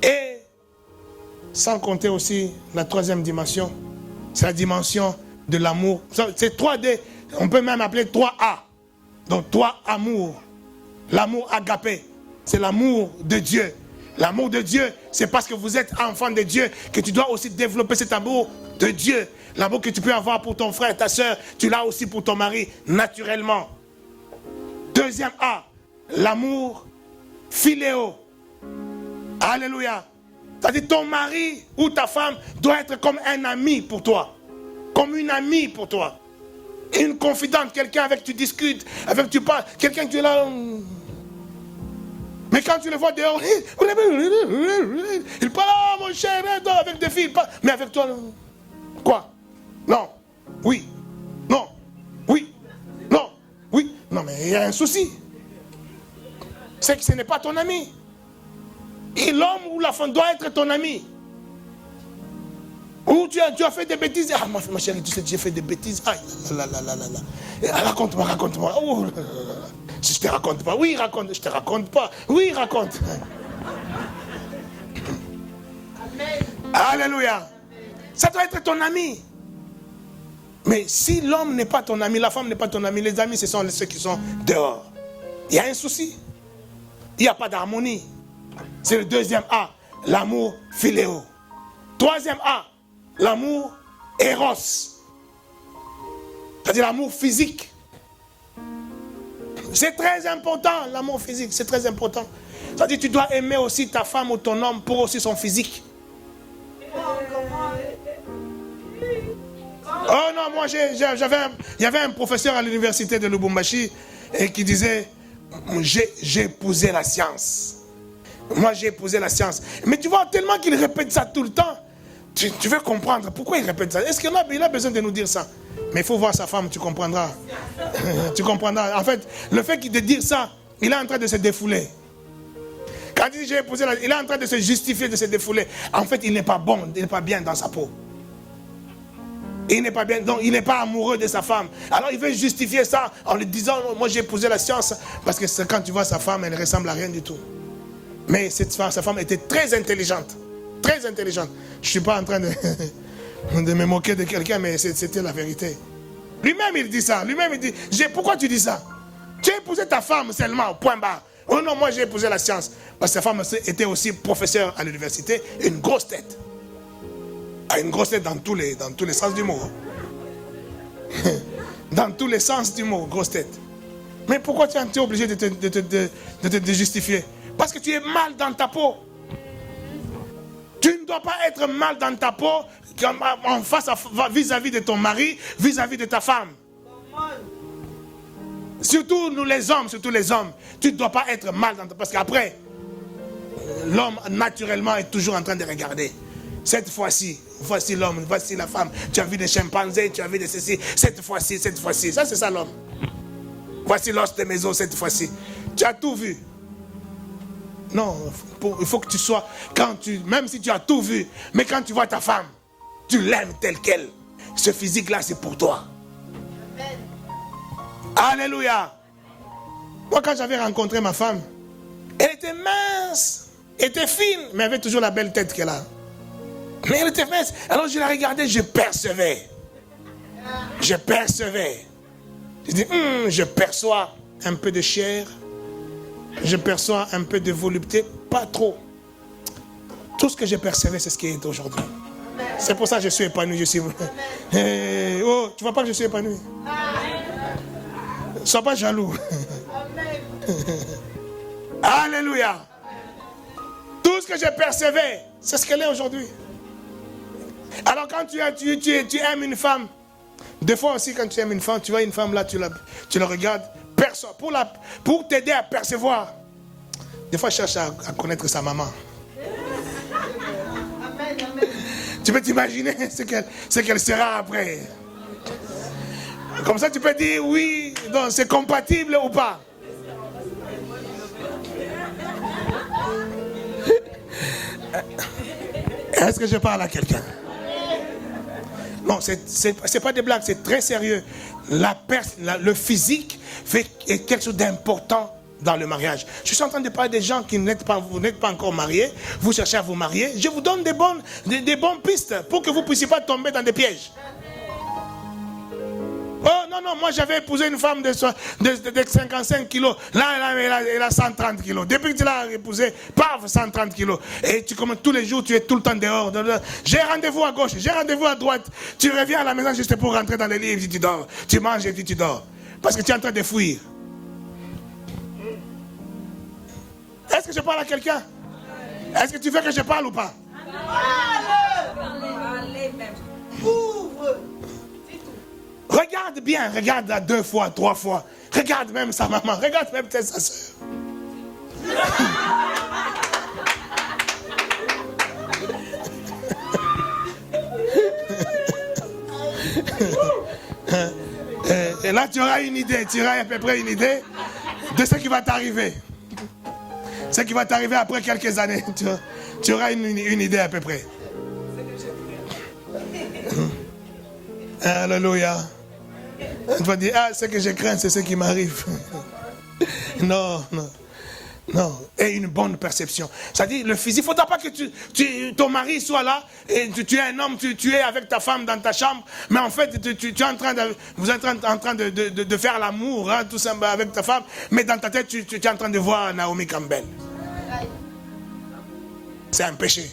Et sans compter aussi la troisième dimension. C'est la dimension de l'amour. C'est 3D. On peut même appeler 3A. Donc 3 amours. L'amour agapé. C'est l'amour de Dieu. L'amour de Dieu, c'est parce que vous êtes enfant de Dieu que tu dois aussi développer cet amour de Dieu. L'amour que tu peux avoir pour ton frère, ta soeur, tu l'as aussi pour ton mari, naturellement. Deuxième A, l'amour philéo. Alléluia. C'est-à-dire ton mari ou ta femme doit être comme un ami pour toi. Comme une amie pour toi. Une confidente, quelqu'un avec qui tu discutes, avec qui tu parles, quelqu'un que tu es là. Mais quand tu le vois dehors, il parle, mon cher, avec des filles, mais avec toi, quoi? Non, oui, non, oui, non, oui. Non, mais il y a un souci. C'est que ce n'est pas ton ami. Et l'homme ou la femme doit être ton ami. Ou tu as fait des bêtises. Ah, ma chérie, tu sais, j'ai fait des bêtises. Ah, raconte-moi. Oh, si je te raconte pas, oui, raconte. Je te raconte pas, oui, raconte. Amen. Alléluia. Ça doit être ton ami. Mais si l'homme n'est pas ton ami, la femme n'est pas ton ami, les amis, ce sont ceux qui sont dehors. Il y a un souci. Il n'y a pas d'harmonie. C'est le deuxième A, l'amour philéo. Troisième A, l'amour éros. C'est-à-dire l'amour physique. C'est très important, l'amour physique, c'est très important. C'est-à-dire que tu dois aimer aussi ta femme ou ton homme pour aussi son physique. Oh non, moi il y avait un professeur à l'université de Lubumbashi et qui disait, j'ai épousé la science. Moi j'ai épousé la science. Mais tu vois, tellement qu'il répète ça tout le temps, Tu veux comprendre pourquoi il répète ça. Est-ce qu'il a besoin de nous dire ça? Mais il faut voir sa femme, tu comprendras. Tu comprendras. En fait, le fait de dire ça, il est en train de se défouler. Quand il dit j'ai épousé, il est en train de se justifier, de se défouler. En fait, il n'est pas bon, il n'est pas bien dans sa peau. Il n'est pas bien, donc il n'est pas amoureux de sa femme. Alors il veut justifier ça en lui disant, moi j'ai épousé la science. Parce que quand tu vois sa femme, elle ne ressemble à rien du tout. Mais sa femme était très intelligente. Très intelligente. Je ne suis pas en train de me moquer de quelqu'un, mais c'était la vérité. Lui-même il dit ça. Lui-même il dit, pourquoi tu dis ça? Tu as épousé ta femme seulement, point barre. Oh non, moi j'ai épousé la science. Parce que sa femme était aussi professeure à l'université, une grosse tête. Une grosse tête dans tous les sens du mot. Dans tous les sens du mot, grosse tête. Mais pourquoi tu es obligé de te justifier? Parce que tu es mal dans ta peau. Tu ne dois pas être mal dans ta peau en face vis-à-vis de ton mari, vis-à-vis de ta femme. Surtout nous les hommes, tu ne dois pas être mal dans ta peau. Parce qu'après, l'homme naturellement est toujours en train de regarder. Cette fois-ci, voici l'homme, voici la femme. Tu as vu des chimpanzés, tu as vu des ceci. Cette fois-ci. Ça, c'est ça l'homme. Voici l'os de mes os cette fois-ci. Tu as tout vu. Non, il faut que tu sois, même si tu as tout vu, mais quand tu vois ta femme, tu l'aimes telle qu'elle. Ce physique-là, c'est pour toi. Amen. Alléluia. Moi, quand j'avais rencontré ma femme, elle était mince, elle était fine, mais elle avait toujours la belle tête qu'elle a. Mais elle était mince. Alors je la regardais, je percevais. Je dis, je perçois un peu de chair. Je perçois un peu de volupté, pas trop. Tout ce que je percevais, c'est ce qui est aujourd'hui. C'est pour ça que je suis épanoui. Oh, tu vois pas que je suis épanoui? Ne sois pas jaloux. Alléluia. Tout ce que je percevais, c'est ce qu'elle est aujourd'hui. Alors quand tu aimes une femme, des fois aussi quand tu aimes une femme, tu vois une femme là, tu la regardes. Pour t'aider à percevoir. Des fois, je cherche à connaître sa maman. Amen, amen. Tu peux t'imaginer ce qu'elle sera après. Comme ça, tu peux dire oui, c'est compatible ou pas. Est-ce que je parle à quelqu'un? Non, c'est pas des blagues, c'est très sérieux. Le physique fait quelque chose d'important dans le mariage. Je suis en train de parler des gens qui n'êtes pas encore mariés. Vous cherchez à vous marier. Je vous donne des bonnes pistes pour que vous ne puissiez pas tomber dans des pièges. Oh non, moi j'avais épousé une femme de 55 kilos. Là, elle a 130 kilos. Depuis que tu l'as épousée, paf, 130 kilos. Et tous les jours, tu es tout le temps dehors. J'ai rendez-vous à gauche, j'ai rendez-vous à droite. Tu reviens à la maison juste pour rentrer dans le lit et puis tu dors. Tu manges et puis tu dors. Parce que tu es en train de fuir. Est-ce que je parle à quelqu'un? Est-ce que tu veux que je parle ou pas? Regarde bien, regarde là 2 fois, 3 fois. Regarde même sa maman, regarde même peut-être sa soeur. Et là, tu auras une idée, tu auras à peu près une idée de ce qui va t'arriver. Ce qui va t'arriver après quelques années, tu auras une idée à peu près. Alléluia. Tu vas dire, ce que je crains, c'est ce qui m'arrive. Non. Et une bonne perception. C'est-à-dire, le physique, il ne faudra pas que ton mari soit là, et tu es un homme, tu es avec ta femme dans ta chambre, mais en fait, vous êtes en train de faire l'amour, tout simplement, avec ta femme, mais dans ta tête, tu es en train de voir Naomi Campbell. C'est un péché.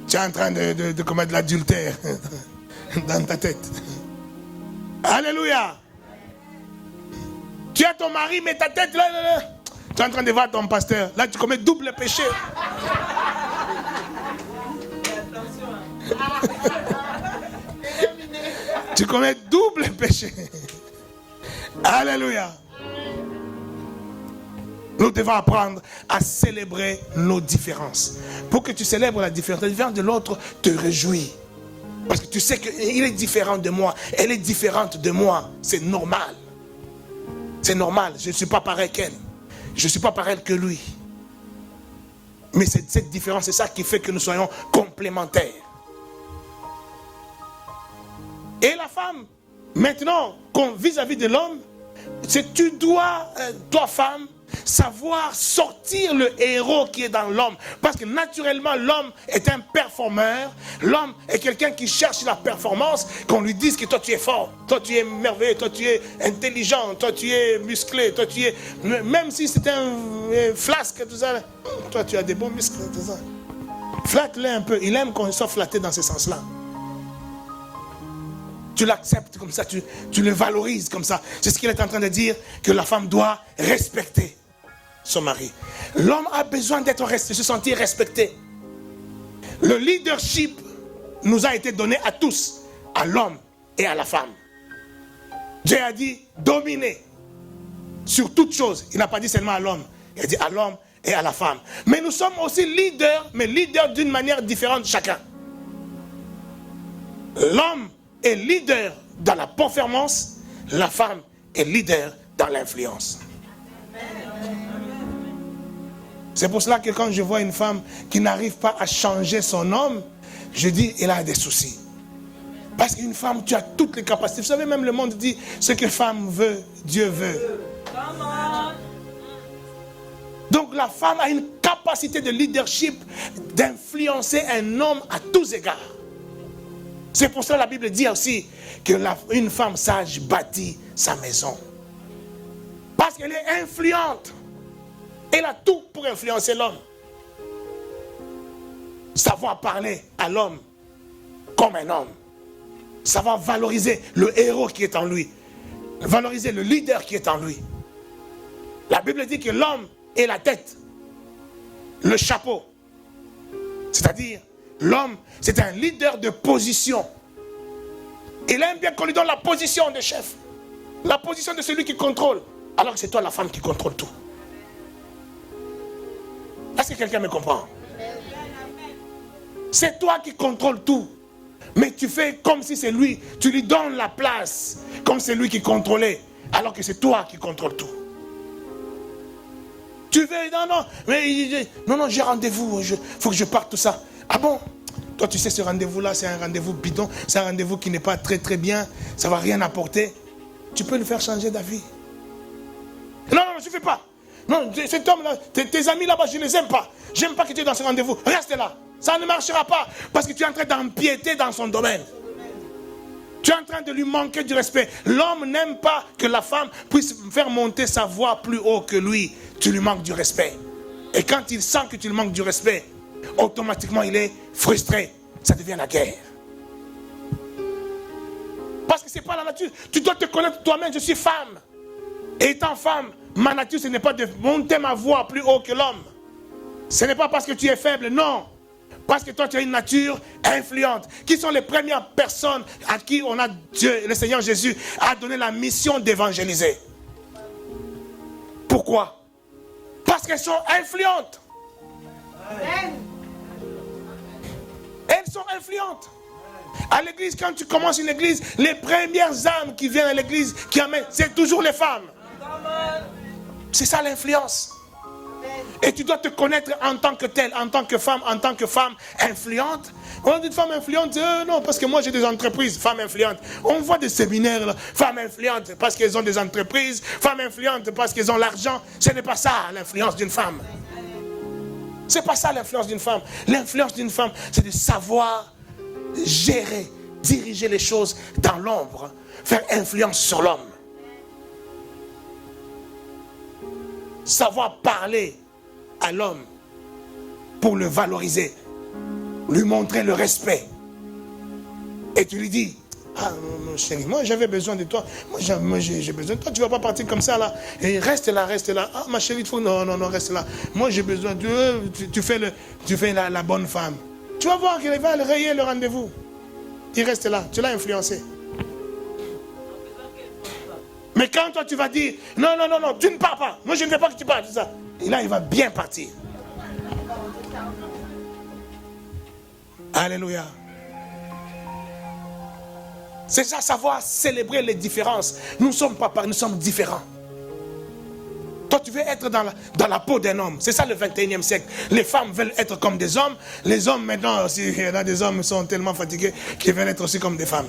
Tu es en train de commettre l'adultère dans ta tête. Alléluia. Tu as ton mari, mais ta tête, là. Tu es en train de voir ton pasteur. Là, tu commets double péché. Tu commets double péché. Alléluia. nous devons apprendre à célébrer nos différences. Pour que tu célèbres la différence de l'autre te réjouit. Parce que tu sais qu'il est différent de moi, elle est différente de moi, c'est normal. C'est normal, je ne suis pas pareil qu'elle. Je ne suis pas pareil que lui. Mais c'est cette différence, c'est ça qui fait que nous soyons complémentaires. Et la femme, maintenant, vis-à-vis de l'homme, c'est tu dois, toi femme, savoir sortir le héros qui est dans l'homme. Parce que naturellement, l'homme est un performeur. L'homme est quelqu'un qui cherche la performance. Qu'on lui dise que toi tu es fort, toi tu es merveilleux, toi tu es intelligent, toi tu es musclé, toi tu es... Même si c'est un flasque, tout ça, toi tu as des bons muscles, tout ça. Flatte-le un peu. Il aime qu'on soit flatté dans ce sens-là. Tu l'acceptes comme ça, tu le valorises comme ça. C'est ce qu'il est en train de dire, que la femme doit respecter son mari. L'homme a besoin de se sentir respecté. Le leadership nous a été donné à tous, à l'homme et à la femme. Dieu a dit dominer sur toute chose. Il n'a pas dit seulement à l'homme, il a dit à l'homme et à la femme. Mais nous sommes aussi leaders, mais leaders d'une manière différente chacun. L'homme est leader dans la performance, la femme est leader dans l'influence. C'est pour cela que quand je vois une femme qui n'arrive pas à changer son homme, je dis, elle a des soucis. Parce qu'une femme, tu as toutes les capacités. Vous savez, même le monde dit, ce que femme veut, Dieu veut. Donc la femme a une capacité de leadership d'influencer un homme à tous égards. C'est pour ça que la Bible dit aussi qu'une femme sage bâtit sa maison. Parce qu'elle est influente. Elle a tout pour influencer l'homme. Savoir parler à l'homme comme un homme. Savoir valoriser le héros qui est en lui. Valoriser le leader qui est en lui. La Bible dit que l'homme est la tête. Le chapeau. C'est-à-dire, l'homme, c'est un leader de position. Il aime bien qu'on lui donne la position de chef. La position de celui qui contrôle. Alors que c'est toi la femme qui contrôle tout. Est-ce que quelqu'un me comprend? C'est toi qui contrôles tout. Mais tu fais comme si c'est lui. Tu lui donnes la place. Comme c'est lui qui contrôlait. Alors que c'est toi qui contrôles tout. Tu veux, non, j'ai rendez-vous. Faut que je parte tout ça. Ah bon? Toi, tu sais, ce rendez-vous-là, c'est un rendez-vous bidon. C'est un rendez-vous qui n'est pas très, très bien. Ça ne va rien apporter. Tu peux le faire changer d'avis. Non, je ne fais pas. Non, cet homme-là, tes amis là-bas, je ne les aime pas. J'aime pas que tu es dans ce rendez-vous. Reste là. Ça ne marchera pas. Parce que tu es en train d'empiéter dans son domaine. Tu es en train de lui manquer du respect. L'homme n'aime pas que la femme puisse faire monter sa voix plus haut que lui. Tu lui manques du respect. Et quand il sent que tu lui manques du respect, automatiquement il est frustré. Ça devient la guerre. Parce que ce n'est pas la nature. Tu dois te connaître toi-même. Je suis femme. Et étant femme, ma nature, ce n'est pas de monter ma voix plus haut que l'homme. Ce n'est pas parce que tu es faible, non. Parce que toi, tu as une nature influente. Qui sont les premières personnes à qui on a Dieu, le Seigneur Jésus, a donné la mission d'évangéliser. Pourquoi? Parce qu'elles sont influentes. Elles sont influentes. À l'église, quand tu commences une église, les premières âmes qui viennent à l'église, qui amènent, c'est toujours les femmes. C'est ça l'influence. Et tu dois te connaître en tant que telle, en tant que femme influente. On dit femme influente, non, parce que moi j'ai des entreprises, femmes influentes. On voit des séminaires, là, femmes influentes parce qu'elles ont des entreprises, femmes influentes parce qu'elles ont l'argent. Ce n'est pas ça l'influence d'une femme. C'est pas ça l'influence d'une femme. L'influence d'une femme, c'est de savoir gérer, diriger les choses dans l'ombre, faire influence sur l'homme. Savoir parler à l'homme pour le valoriser, lui montrer le respect. Et tu lui dis, ah mon chéri, moi j'avais besoin de toi, moi j'ai besoin de toi, tu ne vas pas partir comme ça là, et reste là, ah ma chérie, non, reste là, moi j'ai besoin de tu fais la bonne femme. Tu vas voir qu'il va rayer le rendez-vous. Il reste là, tu l'as influencé. Mais quand toi tu vas dire, non, non, non, non, tu ne pars pas. Moi je ne veux pas que tu partes, c'est ça. Et là il va bien partir. Alléluia. C'est ça, savoir célébrer les différences. Nous ne sommes pas pareils, nous sommes différents. Toi, tu veux être dans la peau d'un homme. C'est ça le 21e siècle. Les femmes veulent être comme des hommes. Les hommes, maintenant aussi, il y en a des hommes qui sont tellement fatigués qu'ils veulent être aussi comme des femmes.